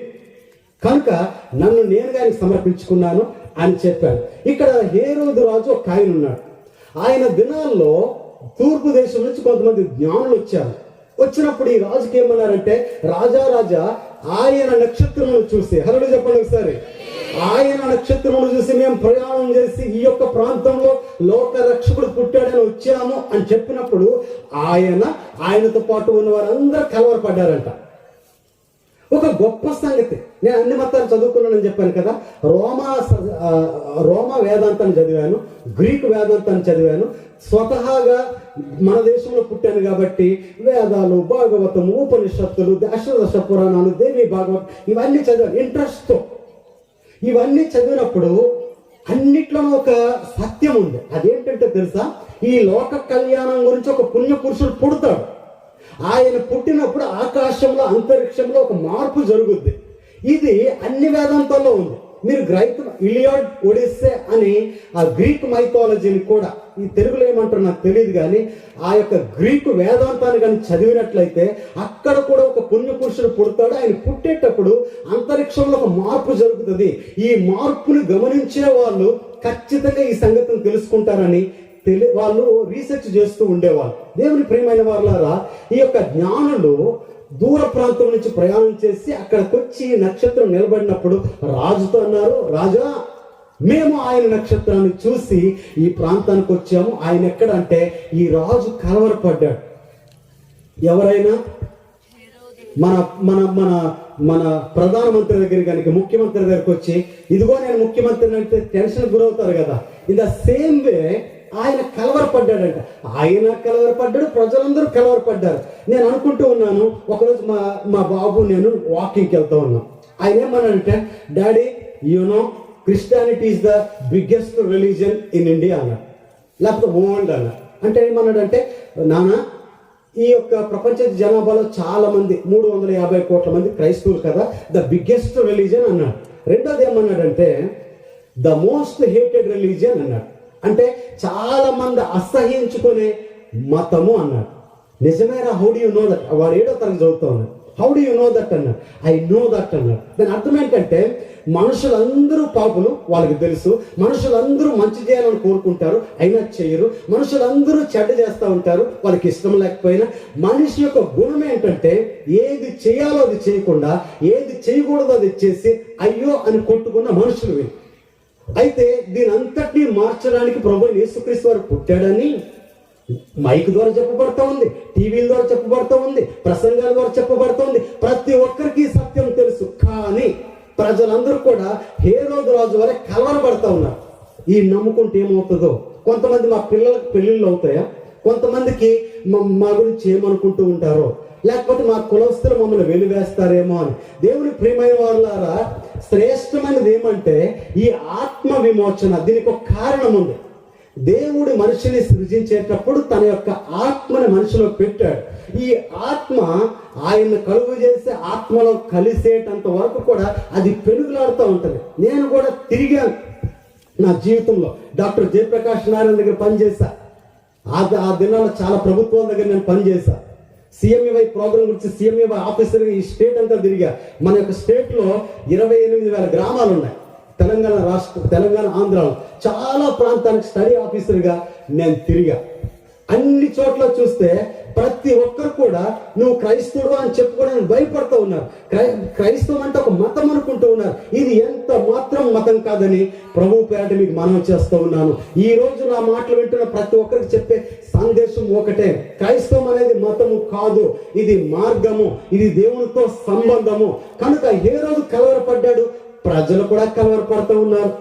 [SPEAKER 1] కనుక నన్ను నేనుగా ఆయనకు సమర్పించుకున్నాను అని చెప్పాను. ఇక్కడ హేరోదు రాజు ఒక ఆయన ఉన్నాడు. ఆయన దినాల్లో తూర్పు దేశం నుంచి కొంతమంది జ్ఞానులు వచ్చారు. వచ్చినప్పుడు ఈ రాజుకి ఏమన్నారంటే, రాజా ఆయన నక్షత్రమును చూసి, హల్లు చెప్పండి ఒకసారి, ఆయన నక్షత్రమును చూసి మేము ప్రయాణం చేసి ఈ యొక్క ప్రాంతంలో లోక రక్షకుడు పుట్టాడని వచ్చాము అని చెప్పినప్పుడు ఆయనతో పాటు ఉన్న వారందరూ కలవరపడ్డారంట. ఒక గొప్ప సంగతి. నేను అన్ని మతాలు చదువుకున్నానని చెప్పాను కదా. రోమా వేదాంతాన్ని చదివాను, గ్రీకు వేదాంతాన్ని చదివాను. స్వతహాగా మన దేశంలో పుట్టాను కాబట్టి వేదాలు, భాగవతము, ఉపనిషత్తులు, అష్టాదశ పురాణాలు, దేవి భాగవతం ఇవన్నీ చదివాను ఇంట్రెస్ట్తో. ఇవన్నీ చదివినప్పుడు అన్నిట్లోనూ ఒక సత్యం ఉంది. అదేంటంటే తెలుసా, ఈ లోక కళ్యాణం గురించి ఒక పుణ్యపురుషుడు పుడతాడు. ఆయన పుట్టినప్పుడు ఆకాశంలో, అంతరిక్షంలో ఒక మార్పు జరుగుద్ది. ఇది అన్ని వేదాంతాల్లో ఉంది. మీరు ఇలియాడ్, ఒడిస్సే అని ఆ గ్రీక్ మైథాలజీని కూడా, ఈ తెలుగులో ఏమంటారు నాకు తెలియదు కానీ, ఆ యొక్క గ్రీకు వేదాంతాన్ని కానీ చదివినట్లయితే అక్కడ కూడా ఒక పుణ్యపురుషుడు పుడతాడు. ఆయన పుట్టేటప్పుడు అంతరిక్షంలో ఒక మార్పు జరుగుతుంది. ఈ మార్పుని గమనించే వాళ్ళు ఖచ్చితంగా ఈ సంగతిని తెలుసుకుంటారని వాళ్ళు రీసెర్చ్ చేస్తూ ఉండేవాళ్ళు. దేవుని ప్రియమైన వారులారా, ఈ యొక్క జ్ఞానులు దూర ప్రాంతం నుంచి ప్రయాణం చేసి అక్కడికి వచ్చి నక్షత్రం నిలబడినప్పుడు రాజుతో అన్నారు, రాజా మేము ఆయన నక్షత్రాన్ని చూసి ఈ ప్రాంతానికి వచ్చాము. ఆయన ఎక్కడ అంటే ఈ రాజు కలవరపడ్డాడు. ఎవరైనా మన మన మన మన ప్రధానమంత్రి దగ్గర కనుక ముఖ్యమంత్రి దగ్గరికి వచ్చి ఇదిగో నేను ముఖ్యమంత్రిని అంటే టెన్షన్ గురవుతారు కదా. ఇన్ ద సేమ్ వే ఆయన కలవరపడ్డాడంట. ఆయన కలవరపడ్డాడు, ప్రజలందరూ కలవరపడ్డారు. నేను అనుకుంటూ ఉన్నాను, ఒకరోజు మా బాబు నేను వాకింగ్కి వెళ్తూ ఉన్నాం. ఆయన ఏమన్నాడంటే, daddy you know Christianity is the biggest religion in India అన్నాడు, లేకపోతే వరల్డ్ అన్నాడు. అంటే ఏమన్నాడంటే, నాన్న ఈ యొక్క ప్రపంచ జనాభాలో చాలా మంది 350 కోట్ల మంది క్రైస్తవులు కదా, ద బిగ్గెస్ట్ రిలీజియన్ అన్నాడు. రెండోది ఏమన్నాడంటే, ద మోస్ట్ హేటెడ్ రిలీజియన్ అన్నాడు. అంటే చాలా మంది అసహించుకునే మతము అన్నాడు. నిజమేరా, how do you know that? వాడు 7వ తరగతి చదువుతా ఉన్నాడు. How do you know that అన్నాడు. ఐ నో దట్ అన్నాడు. దాని అర్థం ఏంటంటే, మనుషులందరూ పాపులు, వాళ్ళకి తెలుసు. మనుషులందరూ మంచి చేయాలని కోరుకుంటారు, అయినా చేయరు. మనుషులందరూ చెడ్డ చేస్తూ ఉంటారు, వాళ్ళకి ఇష్టం లేకపోయినా. మనిషి యొక్క గుణం ఏంటంటే, ఏది చేయాలో అది చేయకుండా, ఏది చేయకూడదో అది చేసి అయ్యో అని కొట్టుకున్న మనుషులు. అయితే దీని అంతటినీ మార్చడానికి ప్రభు యేసుక్రీస్తు వారు పుట్టాడని మైక్ ద్వారా చెప్పబడతా ఉంది, టీవీల ద్వారా చెప్పబడతా ఉంది, ప్రసంగాల ద్వారా చెప్పబడతా ఉంది. ప్రతి ఒక్కరికి సత్యం తెలుసు. కానీ ప్రజలందరూ కూడా హేరోదు రాజు వరే కలవరపడతా ఉన్నారు. ఈ నమ్ముకుంటే ఏమవుతుందో. కొంతమంది మా పిల్లలకు పెళ్ళిళ్ళు అవుతాయా, కొంతమందికి మా గురించి ఏమనుకుంటూ ఉంటారో, లేకపోతే మా కులస్తులు మమ్మల్ని వెలివేస్తారేమో అని. దేవుని ప్రియమైన వారులారా, శ్రేష్టమైనది ఏమంటే ఈ ఆత్మ విమోచన. దీనికి ఒక కారణం ఉంది. దేవుడు మనిషిని సృజించేటప్పుడు తన యొక్క ఆత్మని మనిషిలో పెట్టాడు. ఈ ఆత్మ ఆయన్ని కలుగు చేసి ఆత్మలో కలిసేటంత వరకు కూడా అది పెనుగులాడుతూ ఉంటుంది. నేను కూడా తిరిగాను నా జీవితంలో. డాక్టర్ జయప్రకాష్ నారాయణ దగ్గర పనిచేశా. ఆ దినాల్లో చాలా ప్రభుత్వాల దగ్గర నేను పనిచేశా. CMEY ప్రోగ్రామ్ గురించి CMEY ఆఫీసర్గా ఈ స్టేట్ అంతా తిరిగా. మన యొక్క స్టేట్లో 28,000 గ్రామాలు ఉన్నాయి. తెలంగాణ ఆంధ్రాలో చాలా ప్రాంతానికి స్టడీ ఆఫీసర్గా నేను తిరిగా. అన్ని చోట్ల చూస్తే ప్రతి ఒక్కరు కూడా నువ్వు క్రైస్తవుడు అని చెప్పుకోవడానికి భయపడుతూ ఉన్నారు. క్రైస్తవం అంటే ఒక మతం అనుకుంటూ ఉన్నారు. ఇది ఎంత మాత్రం మతం కాదని ప్రభు పేరట మీకు మనవి చేస్తూ ఉన్నాను. ఈ రోజు నా మాటలు వింటున్న ప్రతి ఒక్కరికి చెప్పే సందేశం ఒకటే, క్రైస్తవం అనేది మతము కాదు, ఇది మార్గము, ఇది దేవునితో సంబంధము. కనుక ఏ రోజు కలవరపడ్డాడు, ప్రజలు కూడా కలవరపడుతూ ఉన్నారు.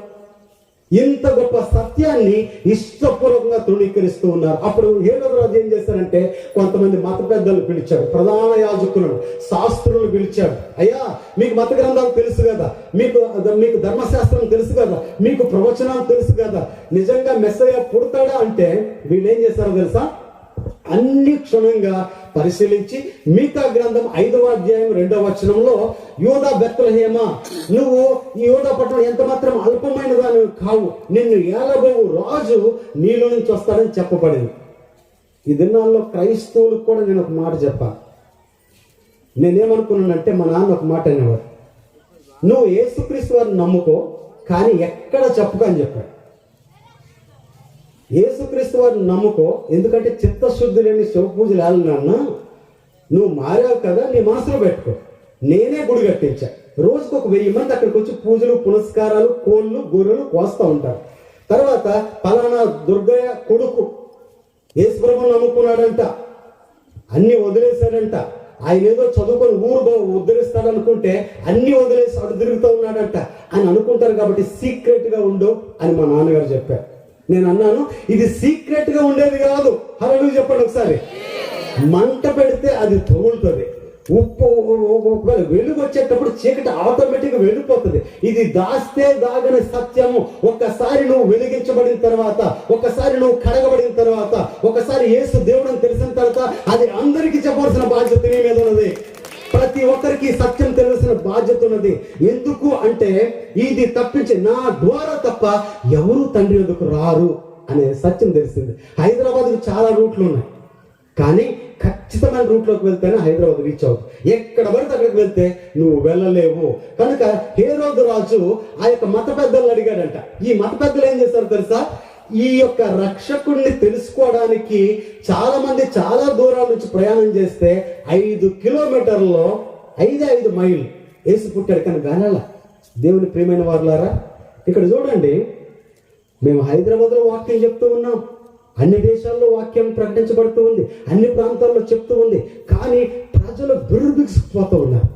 [SPEAKER 1] ఇంత గొప్ప సత్యాన్ని ఇష్టపూర్వకంగా తృణీకరిస్తూ ఉన్నారు. అప్పుడు హేరోదు రాజు ఏం చేశారంటే కొంతమంది మత పెద్దలు పిలిచాడు, ప్రధాన యాజకులను, శాస్త్రులను పిలిచాడు. అయ్యా, మీకు మత గ్రంథాలు తెలుసు కదా, మీకు ధర్మశాస్త్రం తెలుసు కదా, మీకు ప్రవచనాలు తెలుసు కదా, నిజంగా మెస్సయ్య పుడతాడా అంటే వీళ్ళు ఏం చేశారో తెలుసా? అన్ని క్షుణ్ణంగా పరిశీలించి మీకా గ్రంథం 5వ అధ్యాయం 2వ వచనంలో, యూదా బెత్లెహేమ, నువ్వు ఈ యూదా పట్టణం ఎంత మాత్రం అల్పమైనదా నువ్వు కావు, నిన్ను ఏలబోవు రాజు నీలో నుంచి వస్తాడని చెప్పబడింది. ఈ దినాల్లో క్రైస్తవులకు కూడా నేను ఒక మాట చెప్పాను. నేనేమనుకున్నానంటే, మా నాన్న ఒక మాట అనేవాడు, నువ్వు యేసుక్రీస్తు వారిని నమ్ముకో కానీ ఎక్కడ చెప్పుకో అని చెప్పాడు. యేసుక్రీస్తు వారిని నమ్ముకో, ఎందుకంటే చిత్తశుద్ధి లేని శివ పూజలు వెళ్ళినా నువ్వు మారావు కదా, నీ మనసులో పెట్టుకో. నేనే గుడి కట్టించా, రోజుకు 1000 మంది అక్కడికి వచ్చి పూజలు పునస్కారాలు, కోళ్ళు గొర్రెలు కోస్తూ ఉంటారు. తర్వాత పలానా దుర్గయ్య కొడుకు యేసుప్రభుని నమ్ముకున్నాడంట, అన్ని వదిలేశాడంట, ఆయన ఏదో చదువుకొని ఊరు ఉద్ధరిస్తాడనుకుంటే అన్ని వదిలేసి అడు తిరుగుతూ ఉన్నాడంట అని అనుకుంటారు. కాబట్టి సీక్రెట్ గా ఉండు అని మా నాన్నగారు చెప్పారు. నేను అన్నాను, ఇది సీక్రెట్ గా ఉండేది కాదు. హల్లెలూయా చెప్పండి ఒకసారి. మంట పెడితే అది తగులుతుంది. ఉప్పు ఒకవేళ వెలుగు వచ్చేటప్పుడు చీకటి ఆటోమేటిక్ గా వెళ్ళిపోతుంది. ఇది దాస్తే దాగని సత్యము. ఒక్కసారి నువ్వు వెలిగించబడిన తర్వాత, ఒక్కసారి నువ్వు కడగబడిన తర్వాత, ఒకసారి యేసు దేవుడని తెలిసిన తర్వాత అది అందరికీ చెప్పవలసిన బాధ్యత నీ మీద ఉన్నది. ప్రతి ఒక్కరికి సత్యం తెలిసిన బాధ్యత ఉన్నది. ఎందుకు అంటే ఇది తప్పించి నా ద్వారా తప్ప ఎవరు తండ్రి వద్దకు రారు అనే సత్యం తెలిసింది. హైదరాబాద్కు చాలా రూట్లు ఉన్నాయి, కానీ ఖచ్చితమైన రూట్లోకి వెళ్తేనే హైదరాబాద్ రీచ్ అవుతుంది. ఎక్కడ పడితే అక్కడికి వెళ్తే నువ్వు వెళ్ళలేవు. కనుక హేరోదు రాజు ఆ యొక్క మత పెద్దలను అడిగాడంట. ఈ మత పెద్దలు ఏం చేశారు తెలుసా? ఈ యొక్క రక్షకుడిని తెలుసుకోవడానికి చాలా మంది చాలా దూరాల నుంచి ప్రయాణం చేస్తే 5 కిలోమీటర్లలో 5 మైళ్ళు యేసు పుట్టాడు, కానీ వెళ్ళాల. దేవుని ప్రియమైన వారులారా, ఇక్కడ చూడండి, మేము హైదరాబాద్లో వాక్యం చెప్తూ ఉన్నాం, అన్ని దేశాల్లో వాక్యం ప్రకటించబడుతూ ఉంది, అన్ని ప్రాంతాల్లో చెప్తూ ఉంది, కానీ ప్రజలు బిర్రుబిగిసిపోతూ ఉన్నారు.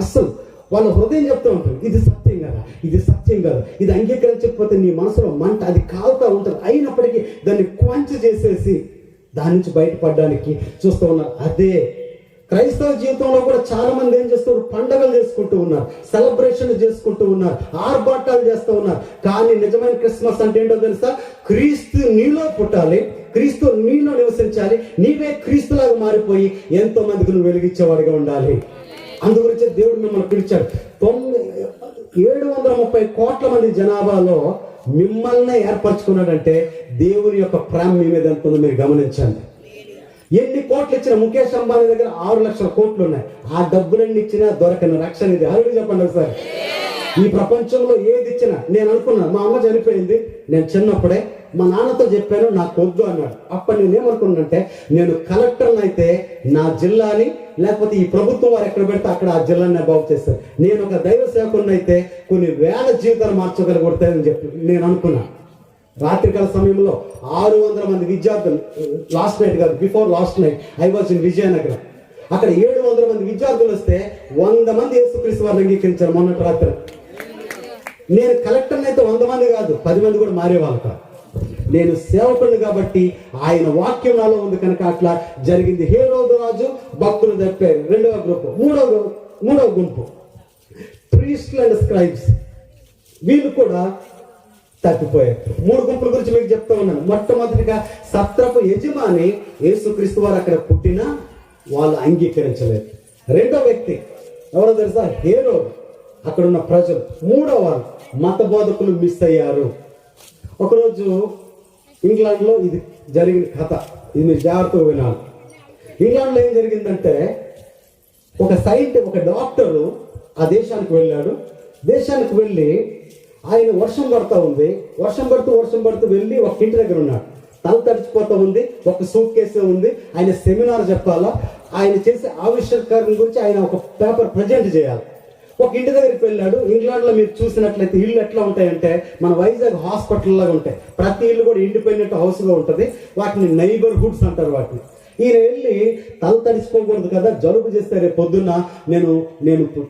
[SPEAKER 1] అస్సలు వాళ్ళ హృదయం చెప్తూ ఉంటుంది, ఇది సత్యం కదా, ఇది సత్యం కదా, ఇది అంగీకరించకపోతే నీ మనసులో మంట అది కాలుతూ ఉంటుంది. అయినప్పటికీ దాన్ని క్వంచ్ చేసేసి దాని నుంచి బయటపడడానికి చూస్తూ ఉన్నారు. అదే క్రైస్తవ జీవితంలో కూడా చాలా మంది ఏం చేస్తున్నారు? పండగలు చేసుకుంటూ ఉన్నారు, సెలబ్రేషన్ చేసుకుంటూ ఉన్నారు, ఆర్భాటాలు చేస్తూ ఉన్నారు. కానీ నిజమైన క్రిస్మస్ అంటే ఏంటో తెలుసా? క్రీస్తు నీలో పుట్టాలి, క్రీస్తు నీలో నివసించాలి, నీవే క్రీస్తులాగా మారిపోయి ఎంతో మందికి నువ్వు వెలిగించేవాడిగా ఉండాలి. అందుగురించి దేవుడు మిమ్మల్ని పిలిచాడు. 730 కోట్ల మంది జనాభాలో మిమ్మల్ని ఏర్పరచుకున్నాడంటే దేవుని యొక్క ప్రేమ మీ మీద ఎంత ఉందో మీరు గమనించండి. ఎన్ని కోట్లు ఇచ్చినా, ముఖేష్ అంబానీ దగ్గర 6 లక్షల కోట్లు ఉన్నాయి, ఆ డబ్బులన్నీ ఇచ్చినా దొరకని రక్షణ ఇది. హల్లెలూయా చెప్పండి ఒకసారి. ఈ ప్రపంచంలో ఏది ఇచ్చినా, నేను అనుకున్నాను, మా అమ్మ చనిపోయింది, నేను చిన్నప్పుడే మా నాన్నతో చెప్పాను నాకు వద్దు అన్నాడు. అప్పుడు నేనేమనుకున్నానంటే, నేను కలెక్టర్ని అయితే నా జిల్లాని, లేకపోతే ఈ ప్రభుత్వం వారు ఎక్కడ పెడితే అక్కడ ఆ జిల్లాని బాగు చేస్తారు. నేను ఒక దైవ సేవకుని అయితే కొన్ని వేల జీవితాలు మార్చగలుగుతాయని చెప్పి నేను అనుకున్నాను. రాత్రికాల సమయంలో 600 మంది విద్యార్థులు, లాస్ట్ నైట్ కాదు, before last night I was in Vizianagaram. అక్కడ 700 మంది విద్యార్థులు వస్తే 100 మంది యేసుక్రీస్తు వారిని అంగీకరించారు మొన్నటి రాత్రి. నేను కలెక్టర్ని అయితే 100 మంది కాదు, 10 మంది కూడా మారేవాళ్ళు కాదు. నేను సేవకుడిని కాబట్టి ఆయన వాక్యం నాలో ఉంది కనుక అట్లా జరిగింది. హేరోదు రాజు భక్తులు తప్పారు. 2వ గ్రూపు. మూడవ గుంపు ప్రీస్ట్లు అండ్ స్క్రైబ్స్, వీళ్ళు కూడా తప్పిపోయారు. 3 గుంపుల గురించి మీకు చెప్తా ఉన్నాను. మొట్టమొదటిగా సత్రపు యజమాని యేసుక్రీస్తు వారు అక్కడ పుట్టినా వాళ్ళు అంగీకరించలేదు. 2వ వ్యక్తి ఎవరో తెలుసా? హేరోదు. అక్కడ ఉన్న ప్రజలు. 3వ వారు మత బోధకులు మిస్ అయ్యారు. ఒకరోజు ఇంగ్లాండ్లో ఇది జరిగిన కథ. ఇది మీరు జాగ్రత్తగా వినాలి. ఇంగ్లాండ్లో ఏం జరిగిందంటే ఒక డాక్టరు ఆ దేశానికి వెళ్ళాడు. దేశానికి వెళ్ళి ఆయన వర్షం పడుతూ వెళ్ళి ఒక ఇంటి దగ్గర ఉన్నాడు. తల తడిచిపోతూ ఉంది. ఒక సూట్ కేసు ఉంది. ఆయన సెమినార్ చెప్పాలా, ఆయన చేసే ఆవిష్కరణ గురించి ఆయన ఒక పేపర్ ప్రజెంట్ చేయాలి. ఒక ఇంటి దగ్గరికి వెళ్ళాడు. ఇంగ్లాండ్లో మీరు చూసినట్లయితే ఇల్లు ఎట్లా ఉంటాయంటే మన వైజాగ్ హాస్పిటల్ లాగా ఉంటాయి. ప్రతి ఇల్లు కూడా ఇండిపెండెంట్ హౌస్గా ఉంటుంది. వాటిని నైబర్హుడ్స్ అంటారు వాటిని. ఈయన వెళ్ళి తల తడిసిపోకూడదు కదా, జలుబు చేస్తే రేపు పొద్దున్న నేను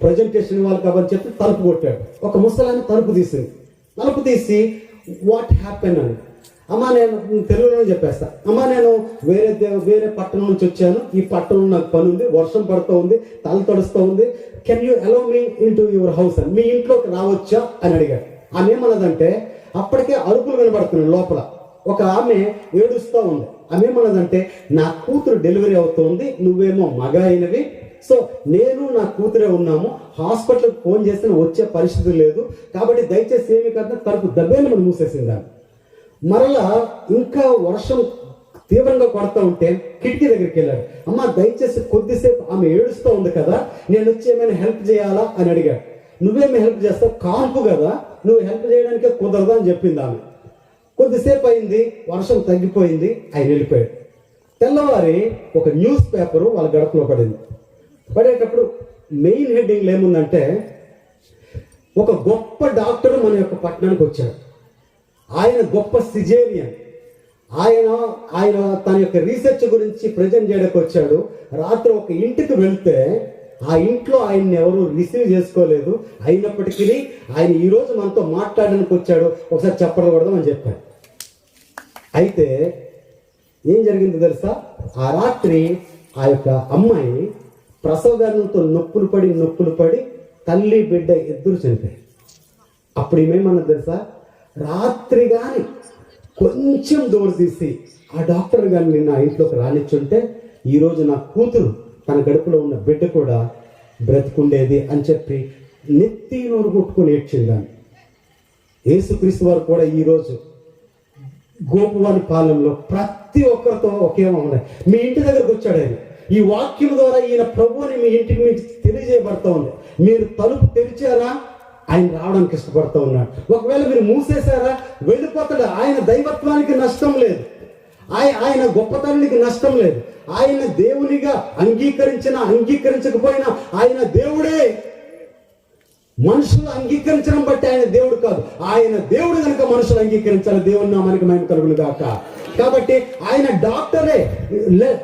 [SPEAKER 1] ప్రజెంటేషన్ ఇవ్వాలి కాబట్టి చెప్పి తలుపు కొట్టాడు. ఒక ముసలాన్ని తలుపు తీసి వాట్ హ్యాపెన్ అని, అమ్మా నేను తెలుగులోనే చెప్పేస్తా, అమ్మా నేను వేరే పట్టణం నుంచి వచ్చాను, ఈ పట్టణంలో నాకు పని ఉంది, వర్షం పడుతూ ఉంది, తల తడుస్తూ ఉంది, can you allow me in to your house అని, మీ ఇంట్లోకి రావచ్చా అని అడిగాడు. ఆమె ఏమన్నదంటే అప్పటికే అరుపులు వినబడుతున్నాయి లోపల. ఒక ఆమె ఏడుస్తూ ఉంది. ఆమె ఏమన్నదంటే నా కూతురు డెలివరీ అవుతుంది, నువ్వేమో మగ అయినవి, సో నేను నా కూతురే ఉన్నాము, హాస్పిటల్కి ఫోన్ చేస్తే వచ్చే పరిస్థితి లేదు, కాబట్టి దయచేసి ఏమి కదా తలుపు దబ్బేని మనం మూసేసిందాన్ని. మరలా ఇంకా వర్షం తీవ్రంగా కొడతా ఉంటే కిటికీ దగ్గరికి వెళ్ళాడు. అమ్మ దయచేసి కొద్దిసేపు, ఆమె ఏడుస్తూ ఉంది కదా, నేను వచ్చి ఏమైనా హెల్ప్ చేయాలా అని అడిగాడు. నువ్వేమి హెల్ప్ చేస్తావు, కాన్పు కదా, నువ్వు హెల్ప్ చేయడానికే కుదరదా అని చెప్పింది ఆమె. కొద్దిసేపు అయింది, వర్షం తగ్గిపోయింది, ఆయన వెళ్ళిపోయాడు. తెల్లవారి ఒక న్యూస్ పేపరు వాళ్ళ గడపలో పడేటప్పుడు మెయిన్ హెడ్డింగ్లో ఏముందంటే ఒక గొప్ప డాక్టర్ మన యొక్క పట్టణానికి వచ్చాడు. ఆయన గొప్ప సిజేరియన్. ఆయన తన యొక్క రీసెర్చ్ గురించి ప్రజెంట్ చేయడానికి వచ్చాడు. రాత్రి ఒక ఇంటికి వెళ్తే ఆ ఇంట్లో ఆయన్ని ఎవరు రిసీవ్ చేసుకోలేదు. అయినప్పటికీ ఆయన ఈరోజు మనతో మాట్లాడడానికి వచ్చాడు, ఒకసారి చెప్పకూడదు అని చెప్పాడు. అయితే ఏం జరిగిందో తెలుసా, ఆ రాత్రి ఆ యొక్క అమ్మాయి ప్రసవ వేదనతో నొప్పులు పడి తల్లి బిడ్డ ఇద్దరు చనిపోయారు. అప్పుడు ఏమేమన్నది తెలుసా, రాత్రి కానీ కొంచెం దూరం తీసి ఆ డాక్టర్ కానీ నిన్న ఆ ఇంట్లోకి రానిచ్చుంటే ఈరోజు నా కూతురు తన గడుపులో ఉన్న బిడ్డ కూడా బ్రతుకుండేది అని చెప్పి నెత్తి నోరు కొట్టుకుని ఏడ్చింది. యేసుక్రీస్తు వారు కూడా ఈరోజు గోపువాని పాలెంలో ప్రతి ఒక్కరితో ఒకేమో ఉన్నాయి. మీ ఇంటి దగ్గరకు వచ్చాడు ఆయన. ఈ వాక్యం ద్వారా ఈయన ప్రభువుని మీ ఇంటికి మీకు తెలియజేయబడతా ఉంది. మీరు తలుపు తెరిచారా, ఆయన రావడానికి ఇష్టపడుతూ ఉన్నాడు. ఒకవేళ మీరు మూసేశారా, వెళ్ళిపోతాడు. ఆయన దైవత్వానికి నష్టం లేదు, ఆయన గొప్పతనానికి నష్టం లేదు. ఆయన దేవునిగా అంగీకరించకపోయినా ఆయన దేవుడే. మనుషులు అంగీకరించడం బట్టి ఆయన దేవుడు కాదు, ఆయన దేవుడు కనుక మనుషులు అంగీకరించాలి. దేవుని నామానికి మహిమ కలుగును గాక. కాబట్టి ఆయన డాక్టరే.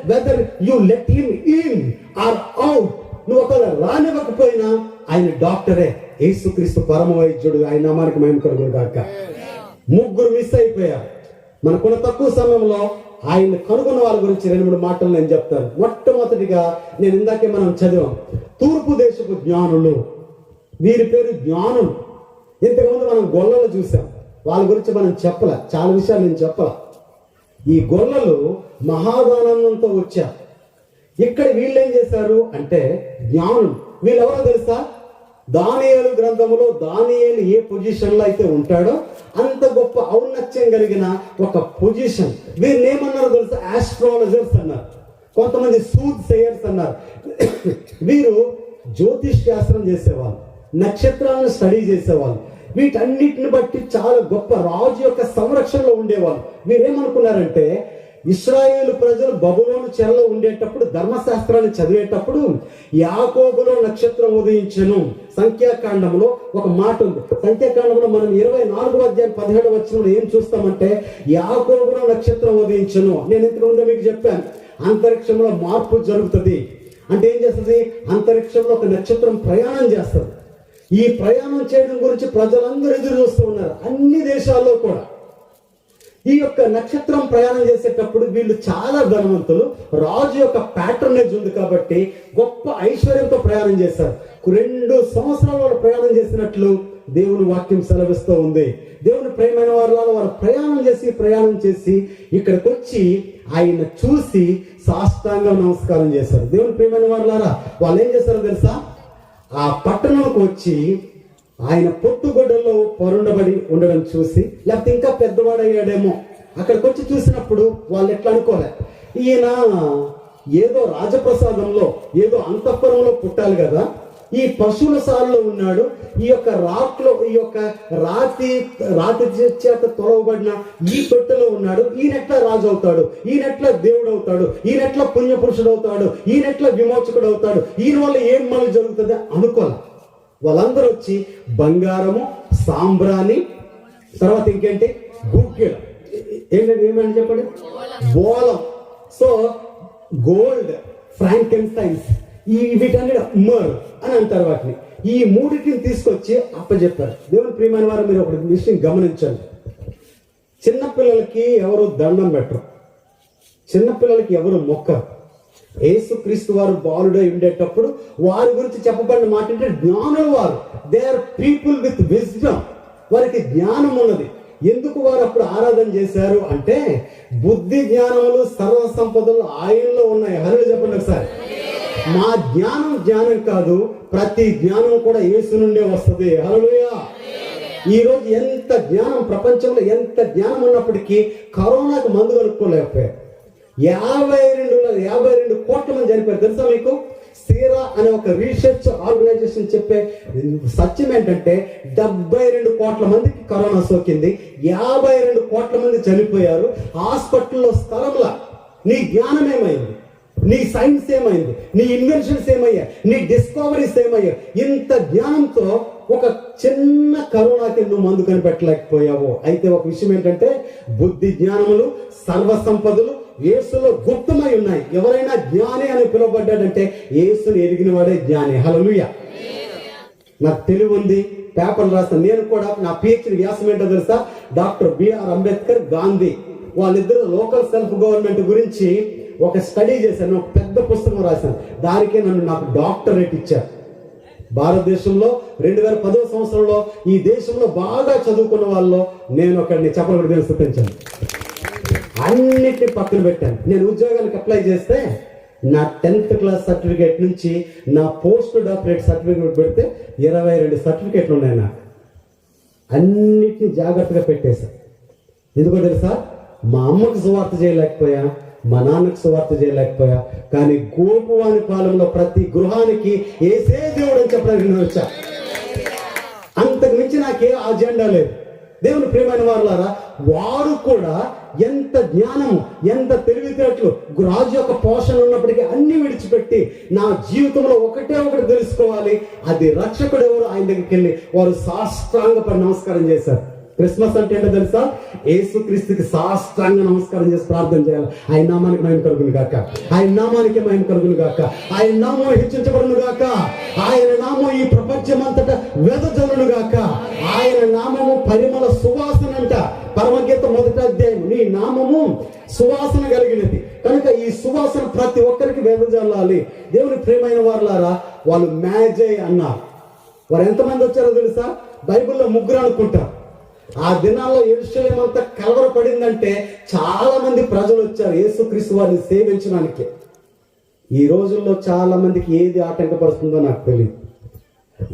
[SPEAKER 1] Whether you let him in or out, నువ్వు ఒకవేళ రానివ్వకపోయినా ఆయన డాక్టరే. యేసుక్రీస్తు పరమ వైద్యుడు, ఆయన నామానికి మహిమ కలుగును గాక. ముగ్గురు మిస్ అయిపోయారు. మనకున్న తక్కువ సమయంలో ఆయన కనుగొన్న వాళ్ళ గురించి 2-3 మాటలు నేను చెప్తాను. మొట్టమొదటిగా నేను ఇందాకే మనం చదివాం, తూర్పు దేశపు జ్ఞానులు. వీరి పేరు జ్ఞానులు. ఇంతకుముందు మనం గొల్లలు చూసాం, వాళ్ళ గురించి మనం చాలా విషయాలు నేను చెప్పాల. ఈ గొల్లలు మహాదానందంతో వచ్చారు. ఇక్కడ వీళ్ళు ఏం చేశారు అంటే జ్ఞానులు. వీళ్ళు ఎవరో తెలుసా, దానియేలు గ్రంథములో దానియేలు ఏ పొజిషన్లో అయితే ఉంటాడో అంత గొప్ప ఔన్నత్యం కలిగిన ఒక పొజిషన్. వీరిని ఏమన్నారు తెలుసా, ఆస్ట్రాలజర్స్ అన్నారు, కొంతమంది సూద్ సేయర్స్ అన్నారు. వీరు జ్యోతిష్ శాస్త్రం చేసేవాళ్ళు, నక్షత్రాలను స్టడీ చేసేవాళ్ళు. వీటన్నిటిని బట్టి చాలా గొప్ప రాజు యొక్క సంరక్షణలో ఉండేవాళ్ళు. వీరేమనుకున్నారంటే ఇశ్రాయేలు ప్రజలు బబులోను చెరలో ఉండేటప్పుడు ధర్మశాస్త్రాన్ని చదివేటప్పుడు యాకోబులో నక్షత్రం ఉదయించెను. సంఖ్యాకాండంలో ఒక మాట ఉంది. సంఖ్యాకాండంలో మనం 24వ అధ్యాయం 17వ వచనంలో ఏం చూస్తామంటే యాకోబులో నక్షత్రం ఉదయించెను. నేను ఇంతకుముందు మీకు చెప్పాను, అంతరిక్షంలో మార్పు జరుగుతుంది. అంటే ఏం చేస్తుంది, అంతరిక్షంలో ఒక నక్షత్రం ప్రయాణం చేస్తుంది. ఈ ప్రయాణం చేయడం గురించి ప్రజలందరూ ఎదురు చూస్తూ ఉన్నారు, అన్ని దేశాల్లో కూడా. ఈ యొక్క నక్షత్రం ప్రయాణం చేసేటప్పుడు వీళ్ళు చాలా ధనవంతులు, రాజు యొక్క ప్యాటర్నేజ్ ఉంది కాబట్టి గొప్ప ఐశ్వర్యంతో ప్రయాణం చేశారు. 2 సంవత్సరాలు వాళ్ళు ప్రయాణం చేసినట్లు దేవుని వాక్యం సెలవిస్తూ ఉంది. దేవుని ప్రేమైన వారు ప్రయాణం చేసి ఇక్కడికి వచ్చి ఆయన చూసి సాష్టాంగం నమస్కారం చేశారు. దేవుని ప్రేమైన వారులారా, వాళ్ళు ఏం చేశారో తెలుసా, ఆ పట్టణంలోకి వచ్చి ఆయన పొట్టుగొడ్డల్లో పరుండబడి ఉండడం చూసి, లేకపోతే ఇంకా పెద్దవాడయ్యాడేమో అక్కడికి వచ్చి చూసినప్పుడు వాళ్ళు ఎట్లా అనుకోలే, ఈయన ఏదో రాజప్రసాదంలో ఏదో అంతఃపురంలో పుట్టాలి కదా, ఈ పశువుల సాలలో ఉన్నాడు, ఈ యొక్క రాట్లో ఈ యొక్క రాతి చేత తొలవబడిన ఈ తొట్టెలో ఉన్నాడు, ఈయనెట్లా రాజు అవుతాడు, ఈయనెట్లా దేవుడు అవుతాడు, ఈయనెట్లా పుణ్యపురుషుడు అవుతాడు, ఈయనెట్లా విమోచకుడు అవుతాడు, ఈయన వల్ల ఏం మళ్ళీ జరుగుతుంది అనుకోలే. వాళ్ళందరూ వచ్చి బంగారము, సాంబ్రాణి, తర్వాత ఇంకేంటి గుగ్గిల, ఏమని చెప్పండి, బోలం, సో గోల్డ్, ఫ్రాంకెన్సైన్స్, వీటన్ని మర్ అని అంటారు వాటిని. ఈ మూడింటిని తీసుకొచ్చి అప్పచెప్పారు. దేవుని ప్రియమైన వారు, మీరు ఒక విషయం గమనించండి. చిన్నపిల్లలకి ఎవరు దండం పెట్టరు, చిన్నపిల్లలకి ఎవరు మొక్కరు. యేసుక్రీస్తు వారు బాలుడై ఉండేటప్పుడు వారి గురించి చెప్పబడిన మాట అంటే జ్ఞానులు వారు, they are people with wisdom, వారికి జ్ఞానం ఉన్నది. ఎందుకు వారు అప్పుడు ఆరాధన చేశారు అంటే బుద్ధి జ్ఞానములు సర్వ సంపదలు ఆయనలో ఉన్నాయి. హల్లేలూయా చెప్పండి ఒకసారి. మా జ్ఞానం కాదు, ప్రతి జ్ఞానం కూడా యేసు నుండే వస్తుంది. హల్లేలూయా. ఈ రోజు ఎంత జ్ఞానం, ప్రపంచంలో ఎంత జ్ఞానం ఉన్నప్పటికీ కరోనాకు మందు కనుక్కోలేకపోయారు. 52 కోట్ల మంది చనిపోయారు. తెలుసా మీకు? సీరా అనే ఒక రీసెర్చ్ ఆర్గనైజేషన్ చెప్పే సత్యం ఏంటంటే 72 కోట్ల మందికి కరోనా సోకింది, 52 కోట్ల మంది చనిపోయారు. హాస్పిటల్లో స్థలంలా. నీ జ్ఞానం ఏమైంది? నీ సైన్స్ ఏమైంది? నీ ఇన్వెన్షన్స్ ఏమయ్యా? నీ డిస్కవరీస్ ఏమయ్యా? ఇంత జ్ఞానంతో ఒక చిన్న కరోనాకి నువ్వు మందు కనిపెట్టలేకపోయావు. అయితే ఒక విషయం ఏంటంటే బుద్ధి జ్ఞానములు సర్వ సంపదలు యేసులో గుప్తమై ఉన్నాయి. ఎవరైనా జ్ఞాని అని పిలువబడ్డాడంటే యేసుని ఎరిగిన వాడే జ్ఞాని. హల్లెలూయా. నాకు తెలివి ఉంది, పేపర్లు రాస్తాను. నేను కూడా నా పిహెచ్డి వ్యాసం ఏంటో తెలుసా? డాక్టర్ బిఆర్ అంబేద్కర్, గాంధీ వాళ్ళిద్దరు లోకల్ సెల్ఫ్ గవర్నమెంట్ గురించి ఒక స్టడీ చేశాను, ఒక పెద్ద పుస్తకం రాశాను. దానికే నాకు డాక్టరేట్ ఇచ్చారు. భారతదేశంలో 2010వ సంవత్సరంలో ఈ దేశంలో బాగా చదువుకున్న వాళ్ళలో నేను ఒకరిని చెప్పబడి స్థుతించాను. అన్నిటిని పక్కన పెట్టాను. నేను ఉద్యోగానికి అప్లై చేస్తే నా 10th క్లాస్ సర్టిఫికేట్ నుంచి నా పోస్ట్ డాక్టరేట్ సర్టిఫికేట్ పెడితే 22 సర్టిఫికేట్లు ఉన్నాయి నాకు. అన్నిటిని జాగ్రత్తగా పెట్టేశాను. ఎందుకో తెలుసా? మా అమ్మకు సువార్త చేయలేకపోయా, మా నాన్నకు సువార్త చేయలేకపోయా, కానీ గోపువాని పాలెంలో ప్రతి గృహానికి ఏసే దేవుడు అని చెప్పడానికి నేను వచ్చా. అంతకు మించి నాకే అజెండా లేదు. దేవుని ప్రియమైన వారులారా, వారు కూడా ఎంత జ్ఞానము, ఎంత తెలివితేటలు, రాజు యొక్క పోషణ ఉన్నప్పటికీ అన్ని విడిచిపెట్టి నా జీవితంలో ఒకటే ఒకటి తెలుసుకోవాలి, అది రక్షకుడు ఎవరు, ఆయన దగ్గరికి వెళ్ళి వారు సాష్టాంగపడి నమస్కారం చేశారు. క్రిస్మస్ అంటే ఏంటో తెలుసా? యేసుక్రీస్తుకి సాష్టాంగ నమస్కారం చేసి ప్రార్థన చేయాలి. ఆయన నామానికి మహిమ కలుగును గాక, ఆయన నామానికి మహిమ కలుగును గాక, ఆయన నామం హెచ్చించబడును గాక, ఆయన నామం ఈ ప్రపంచం అంతటా వెదజల్లును గాక, ఆయన నామము పరిమళ సువాసన అంట. పరమగీత 1వ అధ్యాయం, నీ నామము సువాసన కలిగినది కనుక ఈ సువాసన ప్రతి ఒక్కరికి వెదజల్లాలి. దేవుని ప్రియమైన వారులారా, వాళ్ళు మ్యాజై అన్నారు. వారు ఎంతమంది వచ్చారో తెలుసా? బైబిల్లో 3 అనుకుంటారు. ఆ దినాల్లో యెరూషలేము అంతా కలవరపడిందంటే చాలా మంది ప్రజలు వచ్చారు యేసుక్రీస్తు వారిని సేవించడానికి. ఈ రోజుల్లో చాలా మందికి ఏది ఆటంకపరుస్తుందో నాకు తెలియదు,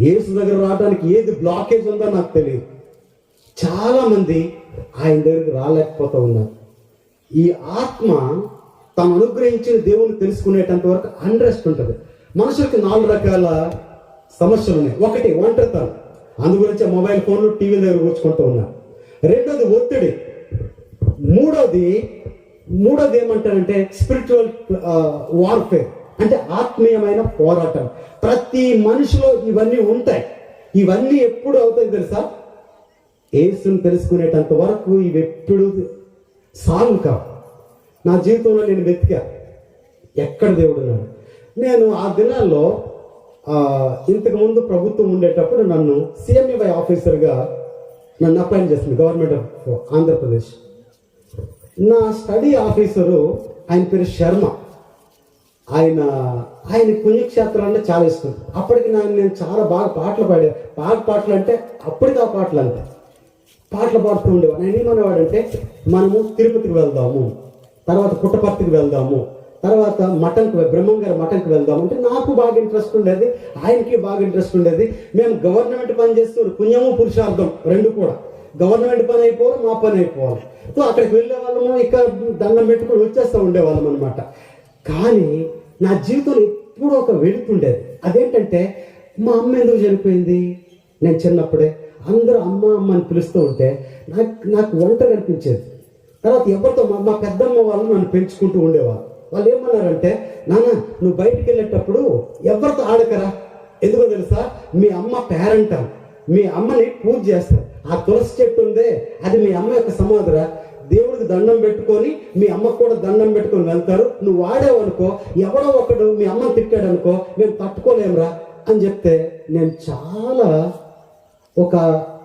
[SPEAKER 1] యేసు దగ్గర రావడానికి ఏది బ్లాకేజ్ ఉందో నాకు తెలియదు. చాలా మంది ఆయన దగ్గరికి రాలేకపోతూ ఉన్నారు. ఈ ఆత్మ తాను అనుగ్రహించిన దేవుని తెలుసుకునేటంత వరకు అన్రెస్ట్ ఉంటుంది. మనుషులకి 4 రకాల సమస్యలు ఉన్నాయి. ఒకటి ఒంటరితనం, అందు గురించి మొబైల్ ఫోన్లు, టీవీల దగ్గర కూర్చుకుంటూ ఉన్నారు. రెండోది ఒత్తిడి. మూడోది ఏమంటారంటే స్పిరిచువల్ వార్ఫేర్, అంటే ఆత్మీయమైన పోరాటం. ప్రతి మనిషిలో ఇవన్నీ ఉంటాయి. ఇవన్నీ ఎప్పుడు అవుతాయి తెలుసా? యేసుని తెలుసుకునేటంత వరకు ఇవి ఎప్పుడు సాల్వ్ కావు. నా జీవితంలో నేను వెతికా ఎక్కడ దేవుడు ఉన్నాడు. నేను ఆ దినాల్లో ఇంతకు ముందు ప్రభుత్వం ఉండేటప్పుడు నన్ను CMEY ఆఫీసర్గా నన్ను అపాయింట్ చేస్తుంది గవర్నమెంట్ ఆఫ్ ఆంధ్రప్రదేశ్. నా స్టడీ ఆఫీసరు ఆయన పేరు శర్మ. ఆయన పుణ్యక్షేత్రాలు అంటే చాలా ఇష్టం. అప్పటికి నేను చాలా బాగా పాటలు పాటలు అంటే అప్పటికి ఆ పాటలు అంతే పాటలు పాడుతూ ఉండేవాడు. ఆయన ఏమనేవాడంటే, మనము తిరుపతికి వెళ్దాము, తర్వాత పుట్టపర్తికి వెళ్దాము, తర్వాత బ్రహ్మం గారి మఠంకి వెళ్దాం అంటే నాకు బాగా ఇంట్రెస్ట్ ఉండేది, ఆయనకి బాగా ఇంట్రెస్ట్ ఉండేది. మేము గవర్నమెంట్ పని చేస్తూ పుణ్యము పురుషార్థం 2 కూడా గవర్నమెంట్ పని అయిపోవాలి, మా పని అయిపోవాలి. సో అక్కడికి వెళ్ళే వాళ్ళము, ఇక్కడ దండం పెట్టుకొని వచ్చేస్తూ ఉండేవాళ్ళం అనమాట. కానీ నా జీవితంలో ఎప్పుడూ ఒక వెళుతుండేది. అదేంటంటే, మా అమ్మ ఎందుకు చనిపోయింది? నేను చిన్నప్పుడే అందరూ అమ్మ అమ్మ అని పిలుస్తూ ఉంటే నాకు ఒంటరి అనిపించేది. తర్వాత ఎవరితో మా పెద్దమ్మ వాళ్ళు నన్ను పెంచుకుంటూ ఉండేవాళ్ళు. వాళ్ళు ఏమన్నారంటే, నాన్న నువ్వు బయటికి వెళ్ళేటప్పుడు ఎవరితో ఆడకరా, ఎందుకో తెలుసా, మీ అమ్మ పేరెంట్, మీ అమ్మని పూజ చేస్తారు. ఆ తులసి చెట్టు ఉందే అది మీ అమ్మ యొక్క సమాధిరా, దేవుడికి దండం పెట్టుకొని మీ అమ్మకు కూడా దండం పెట్టుకొని వెళ్తారు. నువ్వు వాడేవనుకో, ఎవడో ఒకడు మీ అమ్మని తిట్టాడు అనుకో, మేము తట్టుకోలేమురా అని చెప్తే నేను చాలా ఒక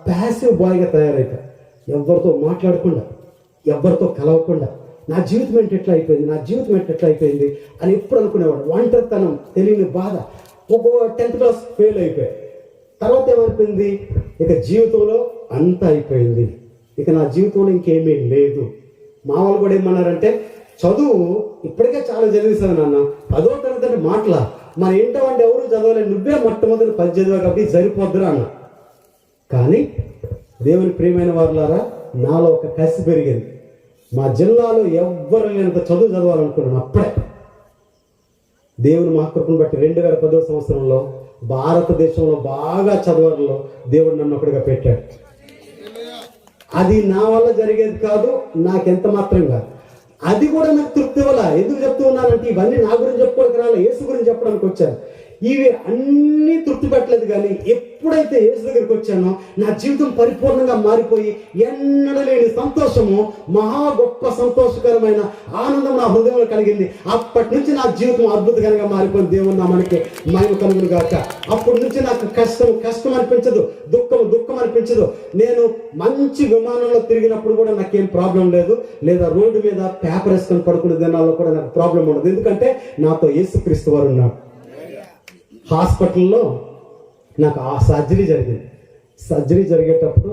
[SPEAKER 1] ప్యాసివ్ బాయ్గా తయారైపోయా. ఎవరితో మాట్లాడకుండా, ఎవరితో కలవకుండా నా జీవితం ఏంటి ఎట్లా అయిపోయింది అని ఎప్పుడు అనుకునేవాడు. ఒంటరితనం, తెలియని బాధ. ఒక 10th క్లాస్ ఫెయిల్ అయిపోయా. తర్వాత ఏమైపోయింది, ఇక జీవితంలో అంతా అయిపోయింది, ఇక నా జీవితంలో ఇంకేమీ లేదు. మా వాళ్ళు కూడా ఏమన్నారంటే, చదువు ఇప్పటికే చాలా చదివేశాను నాన్న, 10వ తరగతి అంటే మాటలా, మన ఇంట్లో అంటే ఎవరు చదవలేదు, నువ్వే మొట్టమొదటి 10 చదివా కాబట్టి సరిపోద్దురా అన్న. కానీ దేవుని ప్రియమైన వారులారా, నాలో ఒక కసి పెరిగింది. మా జిల్లాలో ఎవ్వరు లేనంత చదువు చదవాలనుకున్నాను. అప్పుడే దేవుని మహాకృపను బట్టి 2010వ సంవత్సరంలో భారతదేశంలో బాగా చదవడంలో దేవుడు నన్ను ఒకటిగా పెట్టాడు. అది నా వల్ల జరిగేది కాదు, నాకెంత మాత్రం కాదు. అది కూడా నాకు తృప్తి వల్ల. ఎందుకు చెప్తూ ఉన్నానంటే, ఇవన్నీ నా గురించి చెప్పుకోవడానికి రాలే, యేసు గురించి చెప్పడానికి వచ్చాను. ఇవి అన్నీ తృప్తి పెట్టలేదు. కానీ ఎప్పుడైతే యేసు దగ్గరికి వచ్చానో నా జీవితం పరిపూర్ణంగా మారిపోయి ఎన్నడలేని సంతోషము, మహా గొప్ప సంతోషకరమైన ఆనందం నా హృదయంలో కలిగింది. అప్పటి నుంచి నా జీవితం అద్భుతకరంగా మారిపోయింది. దేవుని నామానికి మహిమ కలుగును గాక. అప్పటి నుంచి నాకు కష్టం అనిపించదు, దుఃఖం అనిపించదు. నేను మంచి విమానంలో తిరిగినప్పుడు కూడా నాకేం ప్రాబ్లం లేదు, లేదా రోడ్డు మీద పేపర్ వేసుకొని పడుకునే దినాల్లో కూడా నాకు ప్రాబ్లం ఉండదు. ఎందుకంటే నాతో యేసుక్రీస్తు వారు ఉన్నాడు. హాస్పిటల్లో నాకు ఆ సర్జరీ జరిగింది. సర్జరీ జరిగేటప్పుడు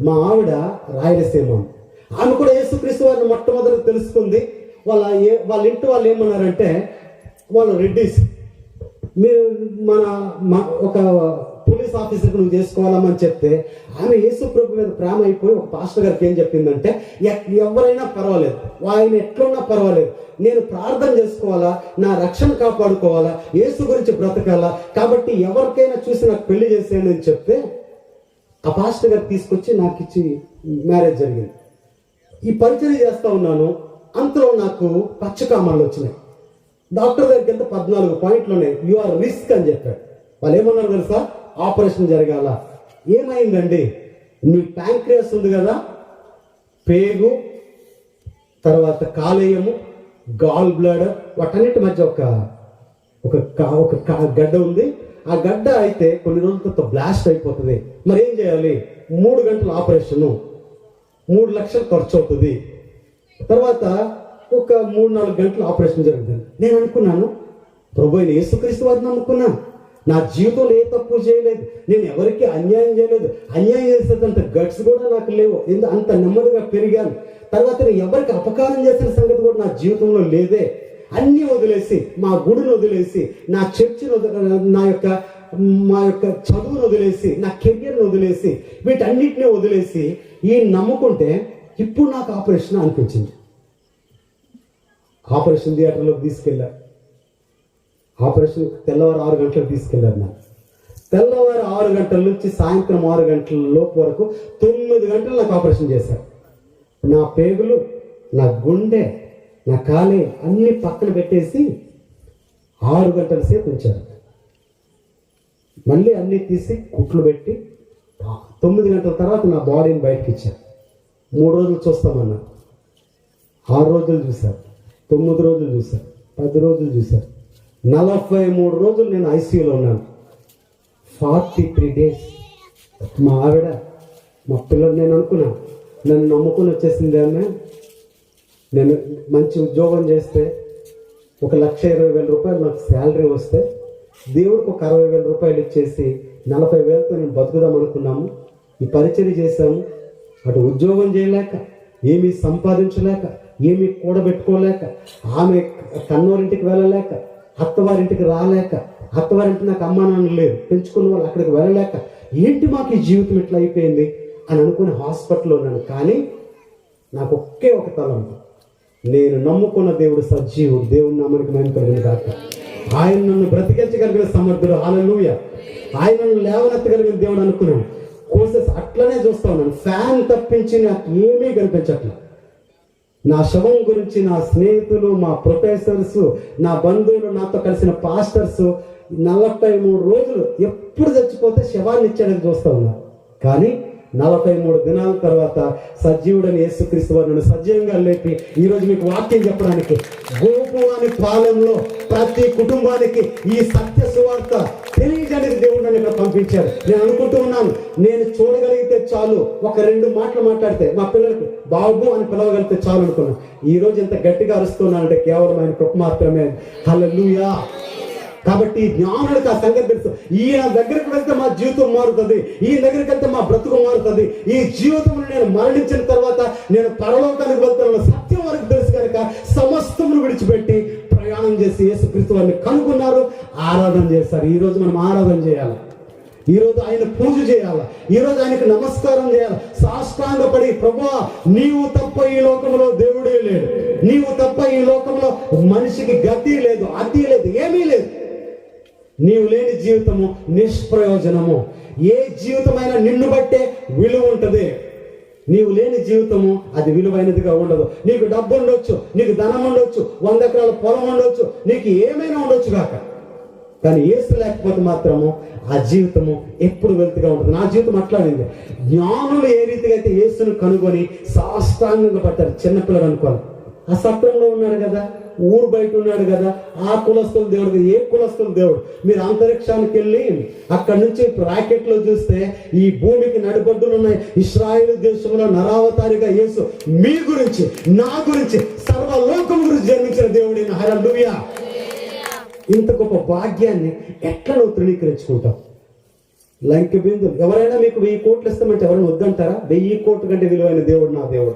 [SPEAKER 1] మా ఆవిడ రాయలసీమ, ఆమె కూడా యేసుక్రీస్తు వారిని మొట్టమొదటి తెలుసుకుంది. వాళ్ళ ఇంటి వాళ్ళు ఏమన్నారంటే, వాళ్ళు రెడ్డిస్, మీరు మన ఒక పోలీస్ ఆఫీసర్కి నువ్వు చేసుకోవాలని చెప్తే, ఆమె యేసు ప్రభు మీద ప్రేమ అయిపోయి ఒక పాస్టర్ గారికి ఏం చెప్పిందంటే, ఎవరైనా పర్వాలేదు, ఆయన ఎట్లున్నా పర్వాలేదు, నేను ప్రార్థన చేసుకోవాలా, నా రక్షణ కాపాడుకోవాలా, యేసు గురించి బ్రతకాలా, కాబట్టి ఎవరికైనా చూసి నాకు పెళ్లి చేసేయండి అని చెప్తే, ఆ పాస్టర్ గారు తీసుకొచ్చి నాకు ఇచ్చి మ్యారేజ్ జరిగింది. ఈ పరిచయం చేస్తా ఉన్నాను. అంతలో నాకు పచ్చకామాలు వచ్చినాయి. డాక్టర్ దగ్గరికి వెళ్తే 14 పాయింట్లు ఉన్నాయి. యు ఆర్ రిస్క్ అని చెప్పాడు. వాళ్ళు ఏమన్నారు తెలుసా, ఆపరేషన్ జరగాల. ఏమైందండి, నీ ప్యాంక్రియాస్ ఉంది కదా, పేగు, తర్వాత కాలేయము, గాల్ బ్లాడర్, వాటన్నిటి మధ్య ఒక గడ్డ ఉంది. ఆ గడ్డ అయితే కొన్ని రోజుల తర్వాత బ్లాస్ట్ అయిపోతుంది. మరి ఏం చేయాలి? 3 గంటల ఆపరేషను, 3 లక్షలు ఖర్చు అవుతుంది. తర్వాత ఒక 3-4 గంటల ఆపరేషన్ జరుగుతుంది. నేను అనుకున్నాను, ప్రభు అయిన యేసుక్రీస్తు వారిని నమ్ముకున్నాను, నా జీవితంలో ఏ తప్పు చేయలేదు, నేను ఎవరికి అన్యాయం చేయలేదు, అన్యాయం చేసేంత గట్స్ కూడా నాకు లేవు, అంత నెమ్మదిగా పెరిగాను. తర్వాత నేను ఎవరికి అపకారం చేసిన సంగతి కూడా నా జీవితంలో లేదే. అన్నీ వదిలేసి, మా గుడిని వదిలేసి, నా చర్చిని, మా యొక్క చదువును వదిలేసి, నా కెరియర్ని వదిలేసి, వీటన్నిటిని వదిలేసి ఈ నమ్ముకుంటే ఇప్పుడు నాకు ఆపరేషన్ అనిపించింది. ఆపరేషన్ థియేటర్లోకి తీసుకెళ్ళారు. ఆపరేషన్ తెల్లవారు 6 గంటలకు తీసుకెళ్ళారు. నాకు తెల్లవారు 6 గంటల నుంచి సాయంత్రం 6 గంటల లోపు వరకు 9 గంటలు నాకు ఆపరేషన్ చేశారు. నా పేగులు, నా గుండె, నా కాలే అన్ని పక్కన పెట్టేసి 6 గంటల సేపు ఉంచారు. మళ్ళీ అన్ని తీసి కుట్లు పెట్టి 9 గంటల తర్వాత నా బాడీని బయటకి ఇచ్చారు. 3 రోజులు చూస్తామన్నా. 6 రోజులు చూశారు, 9 రోజులు చూశారు, 10 రోజులు చూశారు, 43 రోజులు నేను ఐసీయూలో ఉన్నాను. 43 days. మా ఆవిడ, మా పిల్లలు, నేను అనుకున్నా, నన్ను నమ్ముకొని వచ్చేసింది ఆమె. నేను మంచి ఉద్యోగం చేస్తే 1,20,000 రూపాయలు నాకు శాలరీ వస్తే, దేవుడికి ఒక 60,000 రూపాయలు ఇచ్చేసి 40,000తో నేను బతుకుదాం అనుకున్నాము. ఈ పరిచర్య చేశాము. అటు ఉద్యోగం చేయలేక, ఏమీ సంపాదించలేక, ఏమీ కూడబెట్టుకోలేక, ఆమె కన్నోరింటికి వెళ్ళలేక, అత్తవారింటికి రాలేక, అత్తవారింటి నాకు అమ్మా నాన్న లేరు, పెంచుకున్న వాళ్ళు అక్కడికి వెళ్ళలేక, ఏంటి మాకు ఈ జీవితం ఇట్లా అయిపోయింది అని అనుకుని హాస్పిటల్లో ఉన్నాను. కానీ నాకు ఒకే ఒక తలంపు, నేను నమ్ముకున్న దేవుడు సజీవుడు, దేవుని నామానికి మహిమ కలుగును గాక. ఆయన నన్ను బ్రతికించగలిగిన సమర్థుడు, హల్లెలూయా. ఆయన నన్ను లేవనెత్తగలిగిన దేవుడు అనుకున్నాను. కోర్సెస్ అట్లనే చూస్తా ఉన్నాను. ఫ్యాన్ తప్పించి నాకు ఏమీ కనిపించట్లేదు. నా శవం గురించి నా స్నేహితులు, మా ప్రొఫెసర్స్, నా బంధువులు, నాతో కలిసిన పాస్టర్స్ 43 రోజులు ఎప్పుడు చచ్చిపోతే శవాన్ని ఇచ్చాడని చూస్తా ఉన్నారు. కానీ 43 దినాల తర్వాత సజీవుడని యేసుక్రీస్తు వారు నన్ను సజీవంగా లేపి ఈరోజు మీకు వాక్యం చెప్పడానికి గోపువాని పాలెంలో ప్రతి కుటుంబానికి ఈ సత్య సువార్త తెలియజేయడానికి దేవుడు నన్ను ఇక్కడ పంపించారు. నేను అనుకుంటూ ఉన్నాను, నేను చూడగలిగితే చాలు, ఒక 2 మాటలు మాట్లాడితే మా పిల్లలకి బాబు అని పిలవగలిగితే చాలు అనుకున్నాను. ఈ రోజు ఎంత గట్టిగా అరుస్తున్నానంటే కేవలం ఆయన కృప మాత్రమే. హల్లెలూయా. కాబట్టి జ్ఞానులకు ఆ సంగతి తెలుసు. ఈయన దగ్గరికి వెళ్తే మా జీవితం మారుతుంది, ఈయన దగ్గరికి వెళ్తే మా బ్రతుకు మారుతుంది, ఈ జీవితంలో నేను మరణించిన తర్వాత నేను పరలోకానికి వెళ్తాను సత్యం వరకు తెలుసు కనుక సమస్తమును విడిచిపెట్టి ప్రయాణం చేసి యేసుక్రీస్తు వారిని కనుగొన్నారు, ఆరాధన చేశారు. ఈ రోజు మనం ఆరాధన చేయాలి, ఈ రోజు ఆయన పూజ చేయాలి, ఈ రోజు ఆయనకు నమస్కారం చేయాలి, సాష్టాంగపడి ప్రభువా నీవు తప్ప ఈ లోకంలో దేవుడే లేడు, నీవు తప్ప ఈ లోకంలో మనిషికి గతి లేదు, అతి లేదు, ఏమీ లేదు, నీవు లేని జీవితము నిష్ప్రయోజనము. ఏ జీవితమైనా నిన్ను బట్టే విలువ ఉంటుంది, నీవు లేని జీవితము అది విలువైనదిగా ఉండదు. నీకు డబ్బు ఉండొచ్చు, నీకు ధనం ఉండొచ్చు, 100 ఎకరాల పొలం ఉండొచ్చు, నీకు ఏమైనా ఉండొచ్చు కాక, కానీ యేసు లేకపోతే మాత్రము ఆ జీవితము ఎప్పుడు వెళ్తుగా ఉంటుంది. నా జీవితం అట్లాడింది. జ్ఞానులు ఏ రీతిగా అయితే యేసును కనుగొని సాష్టాంగంగా పట్టారు. చిన్నపిల్లలు అనుకోవాలి, ఆ సత్రంలో ఉన్నాడు కదా, ఊరు బయట ఉన్నాడు కదా, ఆ కులస్తుల దేవుడు కదా, ఏ కులస్తుల దేవుడు. మీరు అంతరిక్షానికి వెళ్ళి అక్కడి నుంచి రాకెట్ లో చూస్తే ఈ భూమికి నడిబొడ్డులు ఉన్నాయి. ఇశ్రాయేలు దేశంలో నరావతారిగా యేసు మీ గురించి, నా గురించి, సర్వలోకం గురించి జన్మించిన దేవుడైన హల్లెలూయా. ఇంత గొప్ప భాగ్యాన్ని ఎట్లా నువ్వు తృణీకరించుకుంటావు? లంకె బిందులు. ఎవరైనా మీకు 1000 కోట్లు ఇస్తామంటే ఎవరైనా వద్దంటారా? 1000 కోట్ల కంటే విలువైన దేవుడు నా దేవుడు.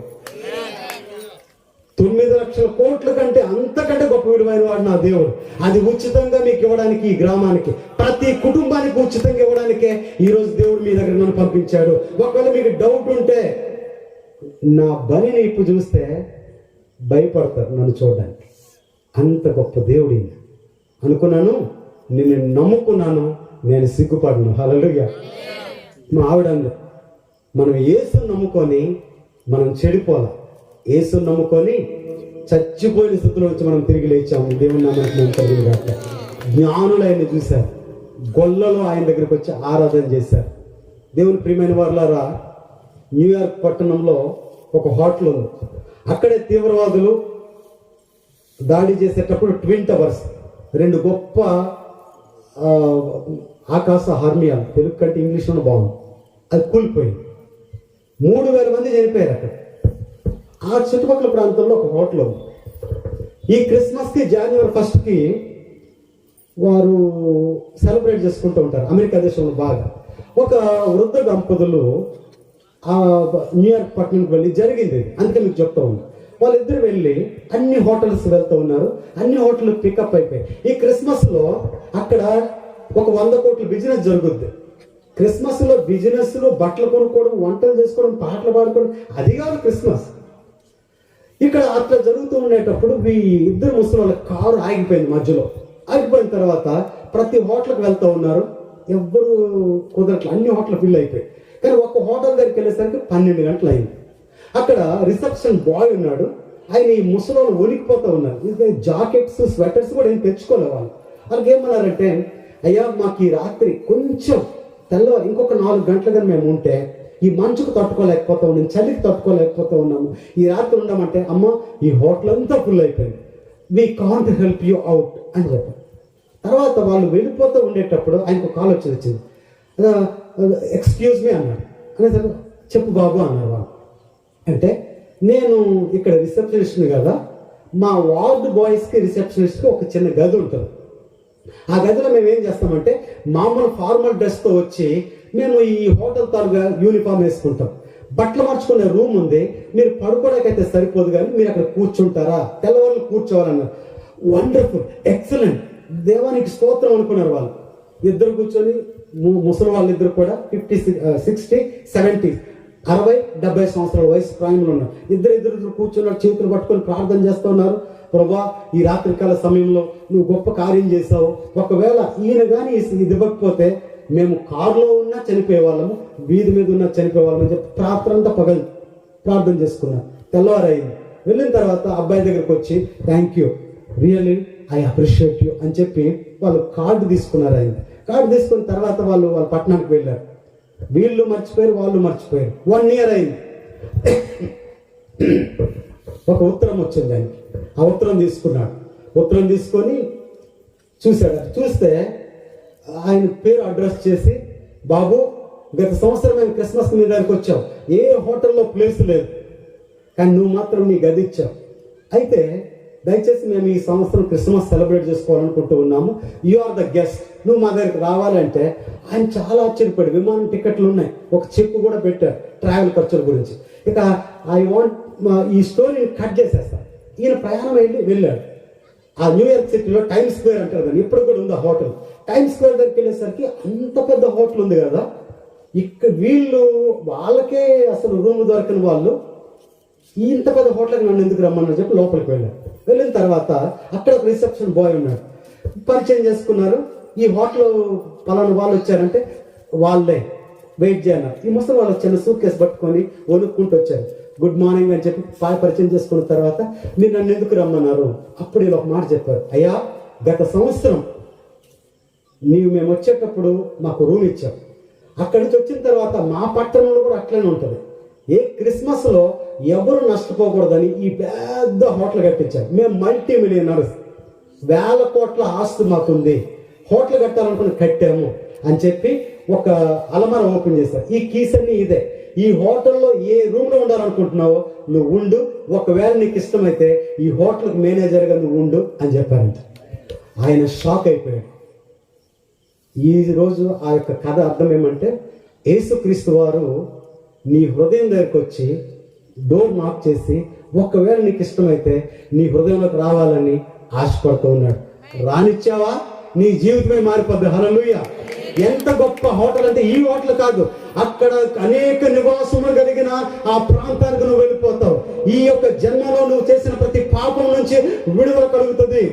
[SPEAKER 1] 9 లక్షల కోట్ల కంటే అంతకంటే గొప్ప విలువైన వాడు నా దేవుడు. అది ఉచితంగా మీకు ఇవ్వడానికి, ఈ గ్రామానికి ప్రతి కుటుంబానికి ఉచితంగా ఇవ్వడానికే ఈరోజు దేవుడు మీ దగ్గర నన్ను పంపించాడు. ఒకవేళ మీకు డౌట్ ఉంటే నా బలిని ఇప్పుడు చూస్తే భయపడతారు నన్ను చూడడానికి. అంత గొప్ప దేవుడి అనుకున్నాను, నేను నమ్ముకున్నాను, నేను సిగ్గుపడను. హల్లెలూయా. మా ఆవిడ అంది, మనం యేసుని నమ్ముకొని మనం చెడిపోలా, యేసుని నమ్ముకొని చచ్చిపోయిన స్థితిలో వచ్చి మనం తిరిగి లేచాము. దేవుని నామానికి మేము కలిగిన కాక. జ్ఞానులు ఆయన చూశారు, గొల్లలో ఆయన దగ్గరికి వచ్చి ఆరాధన చేశారు. దేవుని ప్రియమైన వారులారా, న్యూయార్క్ పట్టణంలో ఒక హోటల్ ఉంది. అక్కడే తీవ్రవాదులు దాడి చేసేటప్పుడు ట్విన్ టవర్స్, 2 గొప్ప ఆకాశ హార్మియాలు, తెలుగు కంటే ఇంగ్లీష్లో బాగుంది, అది కూలిపోయింది. 3000 మంది చనిపోయారు అక్కడ. ఆ చుట్టుపక్కల ప్రాంతంలో ఒక హోటల్ ఉంది. ఈ క్రిస్మస్కి జనవరి 1కి వారు సెలబ్రేట్ చేసుకుంటూ ఉంటారు అమెరికా దేశంలో బాగా. ఒక వృద్ధ దంపతులు ఆ న్యూయార్క్ పట్టణంకి వెళ్ళి జరిగింది, అందుకే మీకు చెప్తా ఉన్నా. వాళ్ళిద్దరు వెళ్ళి అన్ని హోటల్స్ వెళ్తూ ఉన్నారు, అన్ని హోటల్ పికప్ అయిపోయాయి. ఈ క్రిస్మస్ లో అక్కడ ఒక 100 కోట్ల బిజినెస్ జరుగుద్ది. క్రిస్మస్ లో బిజినెస్ లో బట్టలు కొనుక్కోవడం, వంటలు చేసుకోవడం, పాటలు పాడుకోవడం, అది కాదు క్రిస్మస్. ఇక్కడ అట్లా జరుగుతూ ఉండేటప్పుడు ఈ ఇద్దరు ముసలి వాళ్ళ కారు ఆగిపోయింది మధ్యలో. ఆగిపోయిన తర్వాత ప్రతి హోటల్కి వెళ్తూ ఉన్నారు, ఎవ్వరు కుదరట్లేదు, అన్ని హోటల్ ఫిల్ అయిపోయాయి. కానీ ఒక హోటల్ దగ్గరికి వెళ్ళేసరికి 12 గంటలు అయింది. అక్కడ రిసెప్షన్ బాయ్ ఉన్నాడు, ఆయన ఈ ముసలోళ్ళు వణికిపోతూ ఉన్నారు. జాకెట్స్, స్వెటర్స్ కూడా ఏం తెచ్చుకోలేదు వాళ్ళు. వాళ్ళకి ఏమన్నారంటే, అయ్యా మాకు ఈ రాత్రి కొంచెం తెల్లవారు ఇంకొక 4 గంటలు కానీ మేము ఉంటే ఈ మంచుకు తట్టుకోలేకపోతా ఉన్నాం, చలికి తట్టుకోలేకపోతా ఉన్నాము, ఈ రాత్రి ఉండమంటే, అమ్మ ఈ హోటల్ అంతా ఫుల్ అయిపోయింది, we can't help you out అని చెప్పారు. తర్వాత వాళ్ళు వెళ్ళిపోతూ ఉండేటప్పుడు ఆయనకు కాల్ వచ్చింది. ఎక్స్క్యూజ్ మీ అన్నాడు. అనేసరికి చెప్పు బాబు అన్నారు వాళ్ళు. అంటే నేను ఇక్కడ రిసెప్షనిస్ట్ని కదా, మా వార్డ్ బాయ్స్కి రిసెప్షనిస్ట్కి ఒక చిన్న గది ఉంటుంది. ఆ గదిలో మేము ఏం చేస్తామంటే మామూలు ఫార్మల్ డ్రెస్తో వచ్చి మేము ఈ హోటల్ తాలుగా యూనిఫామ్ వేసుకుంటాం. బట్టలు మార్చుకునే రూమ్ ఉంది, మీరు పడుకోవడానికైతే సరిపోదు కానీ మీరు అక్కడ కూర్చుంటారా, తెల్లవాళ్ళు కూర్చోవాలన్నారు. వండర్ఫుల్, ఎక్సలెంట్, దేవానికి స్తోత్రం అనుకున్నారు వాళ్ళు. ఇద్దరు కూర్చొని ముసలి వాళ్ళిద్దరు కూడా 50, 60, 70 60-70 సంవత్సరాల వయసు ప్రాయంలో ఉన్నారు. ఇద్దరు కూర్చున్నారు, చేతులు పట్టుకొని ప్రార్థన చేస్తున్నారు. ప్రభా, ఈ రాత్రికాల సమయంలో నువ్వు గొప్ప కార్యం చేశావు. ఒకవేళ ఈయన కానీ ఇది ఇవ్వకపోతే మేము కారులో ఉన్నా చనిపోయే వాళ్ళము, వీధి మీద ఉన్నా చనిపోయే వాళ్ళం అని చెప్పి రాత్రంతా పగలు ప్రార్థన చేసుకున్నారు. తెల్లవారైంది. వెళ్ళిన తర్వాత అబ్బాయి దగ్గరికి వచ్చి thank you, really I appreciate you అని చెప్పి వాళ్ళు కార్డు తీసుకున్నారు. ఆయన కార్డు తీసుకున్న తర్వాత వాళ్ళు వాళ్ళ పట్టణానికి వెళ్ళారు. వీళ్ళు మర్చిపోయారు, వాళ్ళు మర్చిపోయారు. 1 year అయింది. ఒక ఉత్తరం వచ్చింది ఆయనకి. ఆ ఉత్తరం తీసుకున్నాడు. ఉత్తరం తీసుకొని చూశాడు. చూస్తే ఆయన పేరు అడ్రస్ చేసి, బాబు గత సంవత్సరం మేము క్రిస్మస్ మీ దగ్గరికి వచ్చాం, ఏ హోటల్లో ప్లేస్ లేదు, కానీ నువ్వు మాత్రం నీ గది ఇచ్చావు. అయితే దయచేసి మేము ఈ సంవత్సరం క్రిస్మస్ సెలబ్రేట్ చేసుకోవాలనుకుంటూ ఉన్నాము, యు ఆర్ ద గెస్ట్, నువ్వు మా దగ్గరికి రావాలంటే ఆయన చాలా ఆశ్చర్యపడి విమానం టికెట్లు ఉన్నాయి, ఒక చెక్ కూడా పెట్టారు ట్రావెల్ ఖర్చుల గురించి. ఇక ఐ వాంట్ ఈ స్టోరీని కట్ చేసేస్తాను. ఈయన ప్రయాణం వెళ్ళాడు. ఆ న్యూయార్క్ సిటీలో టైమ్ స్క్వేర్ అంటారు దాన్ని, ఇప్పుడు కూడా ఉంది ఆ హోటల్. టైమ్ స్క్వేర్ దగ్గరికి వెళ్ళేసరికి అంత పెద్ద హోటల్ ఉంది కదా, ఇక్కడ వీళ్ళు వాళ్ళకే అసలు రూమ్ దొరకని వాళ్ళు ఇంత పెద్ద హోటల్కి నన్ను ఎందుకు రమ్మని చెప్పి లోపలికి వెళ్ళారు. వెళ్ళిన తర్వాత అక్కడ ఒక రిసెప్షన్ బాయ్ ఉన్నాడు. పరిచయం చేసుకున్నారు. ఈ హోటల్ పలానా వాళ్ళు వచ్చారంటే వాళ్ళే వెయిట్ చేయన్నారు. ఈ ముసలి వాళ్ళు వచ్చారు, సూట్ కేసు పట్టుకొని వణుక్కుంటూ వచ్చారు. గుడ్ మార్నింగ్ అని చెప్పి పరిచయం చేసుకున్న తర్వాత మీరు నన్ను ఎందుకు రమ్మన్నారు. అప్పుడు వీళ్ళు ఒక మాట చెప్పారు, అయ్యా గత సంవత్సరం మేము వచ్చేటప్పుడు మాకు రూమ్ ఇచ్చాం, అక్కడి నుంచి వచ్చిన తర్వాత మా పట్టణంలో కూడా అట్లనే ఉంటుంది, ఏ క్రిస్మస్లో ఎవరు నష్టపోకూడదని ఈ పెద్ద హోటల్ కట్టించారు. మేము మల్టీ మిలియనర్స్, 1000 కోట్ల ఆస్తి మాకుంది, హోటల్ కట్టాలనుకుని కట్టాము అని చెప్పి ఒక అలమార ఓపెన్ చేశారు. ఈ కీస్ అన్ని ఇదే, ఈ హోటల్లో ఏ రూమ్లో ఉండాలనుకుంటున్నావో నువ్వు ఉండు, ఒకవేళ నీకు ఇష్టమైతే ఈ హోటల్కి మేనేజర్గా నువ్వు ఉండు అని చెప్పారంట. ఆయన షాక్ అయిపోయాడు. ఈ రోజు ఆ యొక్క కథ అర్థం ఏమంటే, యేసుక్రీస్తు వారు నీ హృదయం దగ్గరికి వచ్చి డోర్ నాక్ చేసి ఒకవేళ నీకు ఇష్టమైతే నీ హృదయంలోకి రావాలని ఆశపడుతూ ఉన్నాడు. రానిచ్చావా నీ జీవితమే మారిపోద్ది. హల్లెలూయా. ఎంత గొప్ప హోటల్ అంటే ఈ హోటల్ కాదు, అక్కడ అనేక నివాసములు కలిగిన ఆ ప్రాంతానికి నువ్వు వెళ్ళిపోతావు. ఈ యొక్క జన్మలో నువ్వు చేసిన ప్రతి పాపం నుంచి విడుదల కలుగుతుంది,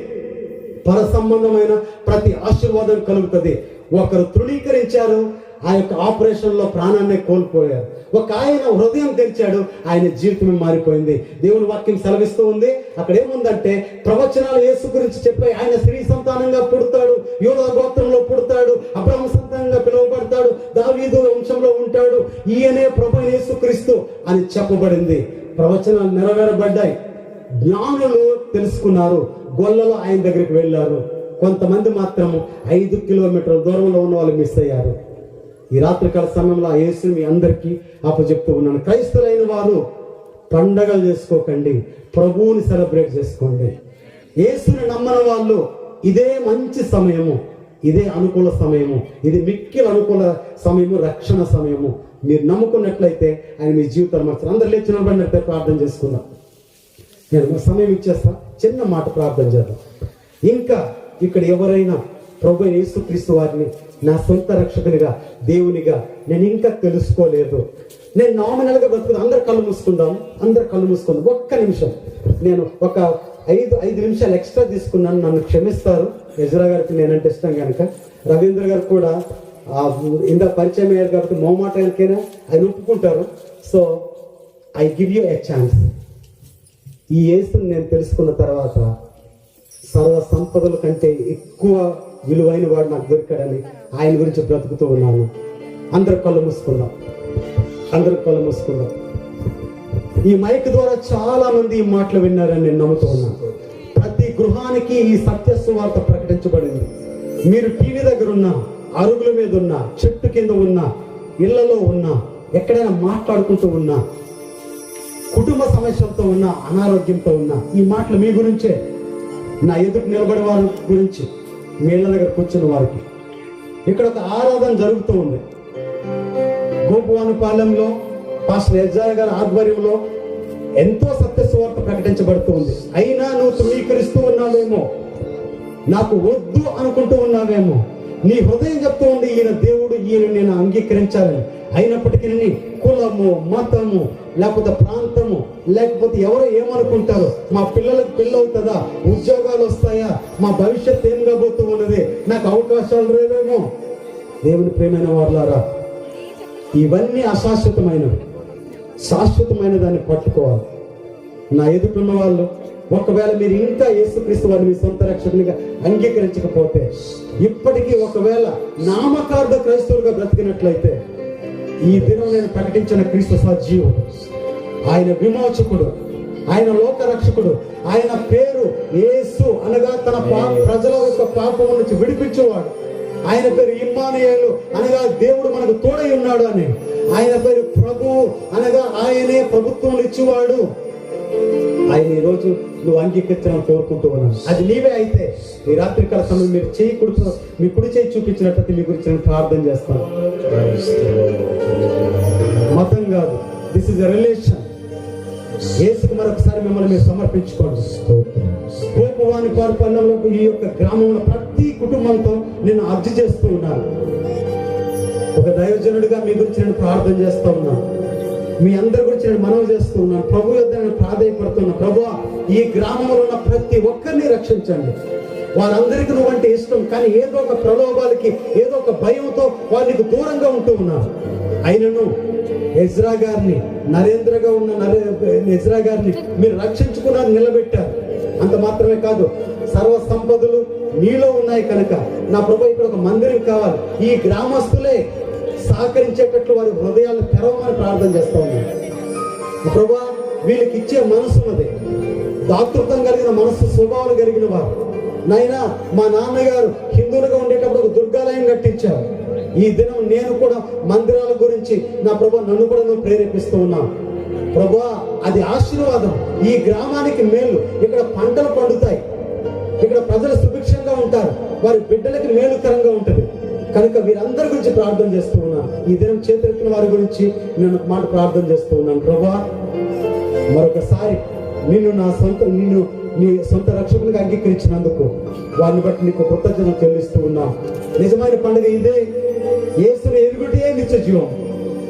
[SPEAKER 1] పర సంబంధమైన ప్రతి ఆశీర్వాదం కలుగుతుంది. ఒకరు తృణీకరించారు, ఆ యొక్క ఆపరేషన్ లో ప్రాణాన్ని కోల్పోయారు. ఒక ఆయన హృదయం తెరిచాడు, ఆయన జీవితం మారిపోయింది. దేవుని వాక్యం సెలవిస్తూ ఉంది. అక్కడ ఏముందంటే, ప్రవచనాలు యేసు గురించి చెప్పాయి. ఆయన స్త్రీ సంతానంగా పుడతాడు, యూదా గోత్రంలో పుడతాడు, అబ్రహాము సంతానంగా పిలువబడతాడు, దావీదు వంశంలో ఉంటాడు, ఈయనే ప్రభు యేసుక్రీస్తు అని చెప్పబడింది. ప్రవచనాలు నెరవేరబడ్డాయి. జ్ఞానులు తెలుసుకున్నారు, గొల్లలో ఆయన దగ్గరికి వెళ్ళారు. కొంతమంది మాత్రము 5 కిలోమీటర్ల దూరంలో ఉన్న వాళ్ళు మిస్ అయ్యారు. ఈ రాత్రికాల సమయంలో ఆ యేసు మీ అందరికీ అప్పచెప్తూ ఉన్నాను. క్రైస్తవులైన వారు పండగలు చేసుకోకండి, ప్రభువుని సెలబ్రేట్ చేసుకోండి. యేసుని నమ్మని వాళ్ళు ఇదే మంచి సమయము, ఇదే అనుకూల సమయము, ఇది మిక్కిలి అనుకూల సమయము, రక్షణ సమయము. మీరు నమ్ముకున్నట్లయితే ఆయన మీ జీవితాలు మార్చారు. అందరు లేచి నిలబడినట్లయితే ప్రార్థన చేసుకుందాం. నేను సమయం ఇచ్చేస్తా, చిన్న మాట ప్రార్థన చేద్దాం. ఇంకా ఇక్కడ ఎవరైనా ప్రభు యేసుక్రీస్తు వారిని నా సొంత రక్షకునిగా, దేవునిగా నేను ఇంకా తెలుసుకోలేదు, నేను నామినల్గా బ్రతుకుతాను. అందరు కళ్ళు మూసుకుందాం, అందరు కళ్ళు మూసుకుందాం. ఒక్క నిమిషం, నేను ఒక 5 నిమిషాలు ఎక్స్ట్రా తీసుకున్నాను, నన్ను క్షమిస్తారు. ఎజ్రా గారికి నేనంటే ఇష్టం కనుక, రవీంద్ర గారు కూడా ఇంత పరిచయం అయ్యారు కాబట్టి మొహమాటానికైనా ఆయన ఒప్పుకుంటారు. So I give you a chance. ఈ యేసుని నేను తెలుసుకున్న తర్వాత సర్వ సంపదల కంటే ఎక్కువ విలువైన వాడు నాకు దొరికాడని ఆయన గురించి బ్రతుకుతూ ఉన్నాను. అందరు కళ్ళు మూసుకుందాం, అందరు కళ్ళు మూసుకుందాం. ఈ మైక్ ద్వారా చాలా మంది ఈ మాటలు విన్నారని నేను నమ్ముతూ ఉన్నాను. ప్రతి గృహానికి ఈ సత్య సువార్త ప్రకటించబడింది. మీరు టీవీ దగ్గర ఉన్నా, అరుగుల మీద ఉన్నా, చెట్టు కింద ఉన్నా, ఇళ్లలో ఉన్నా, ఎక్కడైనా మాట్లాడుకుంటూ ఉన్నా, కుటుంబ సమస్యలతో ఉన్నా, అనారోగ్యంతో ఉన్నా, ఈ మాటలు మీ గురించే. నా ఎదుటి నిలబడే వారి గురించి, మీ ఇళ్ళ దగ్గర కూర్చున్న వారికి. ఇక్కడ ఒక ఆరాధన జరుగుతూ ఉంది. గోపువానిపాలెంలో పాస్టర్ ఎజ్రా గారి ఆధ్వర్యంలో ఎంతో సత్య సువార్త ప్రకటించబడుతూ ఉంది. అయినా నువ్వు తృణీకరిస్తూ ఉన్నావేమో, నాకు వద్దు అనుకుంటూ ఉన్నావేమో, నీ హృదయం చెప్తూ ఉంది ఈయన దేవుడు, ఈయన నేను అంగీకరించాలని. అయినప్పటికీ నీ కులము, మతము, లేకపోతే ప్రాంతము, లేకపోతే ఎవరో ఏమనుకుంటారో, మా పిల్లలకు పెళ్ళి అవుతుందా, ఉద్యోగాలు వస్తాయా, మా భవిష్యత్తు ఏం కాబోతూ ఉన్నది, నాకు అవకాశాలు లేవేమో. దేవుని ప్రేమైన వారులారా, ఇవన్నీ అశాశ్వతమైనవి. శాశ్వతమైన దాన్ని పట్టుకోవాలి. నా ఎదుటిన్న వాళ్ళు ఒకవేళ మీరు ఇంకా యేసుక్రీస్తు వారిని మీ సొంత రక్షకునిగా అంగీకరించకపోతే, ఇప్పటికీ ఒకవేళ నామకార్థ క్రైస్తవులుగా బ్రతికినట్లయితే, ఈ దినం నేను ప్రకటించిన క్రీస్తు సజీవుడు, ఆయన విమోచకుడు, ఆయన లోకరక్షకుడు, ఆయన పేరు యేసు అనగా తన ప్రజల యొక్క పాపం నుంచి విడిపించేవాడు. ఆయన పేరు ఇమ్మానుయేలు అనగా దేవుడు మనకు తోడై ఉన్నాడు అని. ఆయన పేరు ప్రభువు అనగా ఆయనే ప్రభుత్వం ఇచ్చేవాడు. ఆయన ఈ రోజు నువ్వు అంగీకరించాలని కోరుకుంటూ ఉన్నాను. అది నీవే అయితే ఈ రాత్రికాల సమయం మీరు చేయి కుడుతూ మీ కుడి చేయి చూపించినట్లయితే మీ గురించి నేను ప్రార్థన చేస్తాను. మతం కాదు, దిస్ ఇస్ ఎ రిలేషన్. యేసుకు మరొకసారి మిమ్మల్ని మీరు సమర్పించుకోండి. గోపవాని పార్పల్లంలో ఈ యొక్క గ్రామంలో ప్రతి కుటుంబంతో నేను అర్జీ చేస్తూ ఉన్నాను. ఒక దైవజనుడిగా మీ గురించి నేను ప్రార్థన చేస్తూ ఉన్నాను. మీ అందరి గురించి నేను మనవి చేస్తూ ఉన్నాను. ప్రభు యొద్ద నేను ప్రాధాన్యపడుతున్నా. ప్రభువా, ఈ గ్రామంలో ఉన్న ప్రతి ఒక్కరిని రక్షించండి. వారందరికీ నువ్వంటే ఇష్టం, కానీ ఏదో ఒక ప్రలోభాలకి, ఏదో ఒక భయంతో వారికి దూరంగా ఉంటూ ఉన్నారు. అయినను ఎజ్రా గారిని, నరేంద్రగా ఉన్న ఎజ్రా గారిని మీరు రక్షించుకున్నారు, నిలబెట్టారు. అంత మాత్రమే కాదు, సర్వ సంపదలు నీలో ఉన్నాయి కనుక నా ప్రభు ఇక్కడ ఒక మందిరం కావాలి. ఈ గ్రామస్తులే సహకరించేటట్లు వారి హృదయాలను తెరవమని ప్రార్థన చేస్తూ ఉన్నాను. ప్రభువా, వీళ్ళకి ఇచ్చే మనసు ఉన్నది, దాతృత్వం కలిగిన మనసు, స్వభావాలు కలిగిన వారు. నాయనా, మా నాన్నగారు హిందువులుగా ఉండేటప్పుడు ఒక దుర్గాలయం కట్టించారు. ఈ దినం నేను కూడా మందిరాల గురించి నా ప్రభు నన్ను కూడా నువ్వు ప్రేరేపిస్తూ ఉన్నాను. ప్రభువా, అది ఆశీర్వాదం, ఈ గ్రామానికి మేలు. ఇక్కడ పంటలు పండుతాయి, ఇక్కడ ప్రజలు సుభిక్షంగా ఉంటారు, వారి బిడ్డలకి మేలుకరంగా ఉంటుంది. కనుక వీరందరి గురించి ప్రార్థన చేస్తూ ఉన్నాను. ఈ దినం చేతులెత్తిన వారి గురించి నేను ఒక మాట ప్రార్థన చేస్తూ ఉన్నాను. ప్రభువా, మరొకసారి నిన్ను నీ సొంత రక్షకునిగా అంగీకరించినందుకు వారిని బట్టి నీకు కృతజ్ఞతలు చెల్లిస్తూ ఉన్నాం. నిజమైన పండుగ ఇదే. యేసును ఎరుగుటే నిత్య జీవం,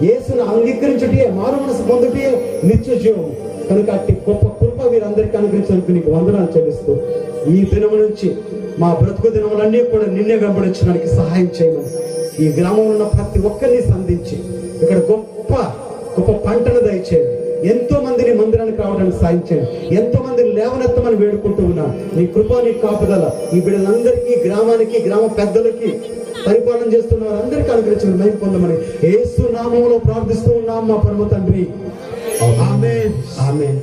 [SPEAKER 1] యేసును అంగీకరించుటే, మారు మనసు పొందుటే నిత్య జీవం. కనుక అట్టి గొప్ప కృప వీరందరికీ అనుగ్రహించినందుకు నీకు వందనాలు చెల్లిస్తూ, ఈ దినం నుంచి మా బ్రతుకు దినములన్నీ కూడా నిన్నే వెంబడించడానికి సహాయం చేయమని, ఈ గ్రామంలో ఉన్న ప్రతి ఒక్కరిని సంధించి ఇక్కడ గొప్ప గొప్ప పంటను దయచేయండి. ఎంతో మందిని మందిరానికి రావడానికి సాయం చేయండి. ఎంతో మందిని లేవనెత్తమని వేడుకుంటూ ఉన్నాను. నీ కృప, నీ కాపుదల ఈ బిడ్డలందరికీ, గ్రామానికి, గ్రామ పెద్దలకి, పరిపాలన చేస్తున్న వారందరికీ అనుగ్రహించమని మహిమ పొందమని యేసు నామములో ప్రార్థిస్తూ ఉన్నాం మా పరమ తండ్రి. ఆమేన్. ఆమేన్.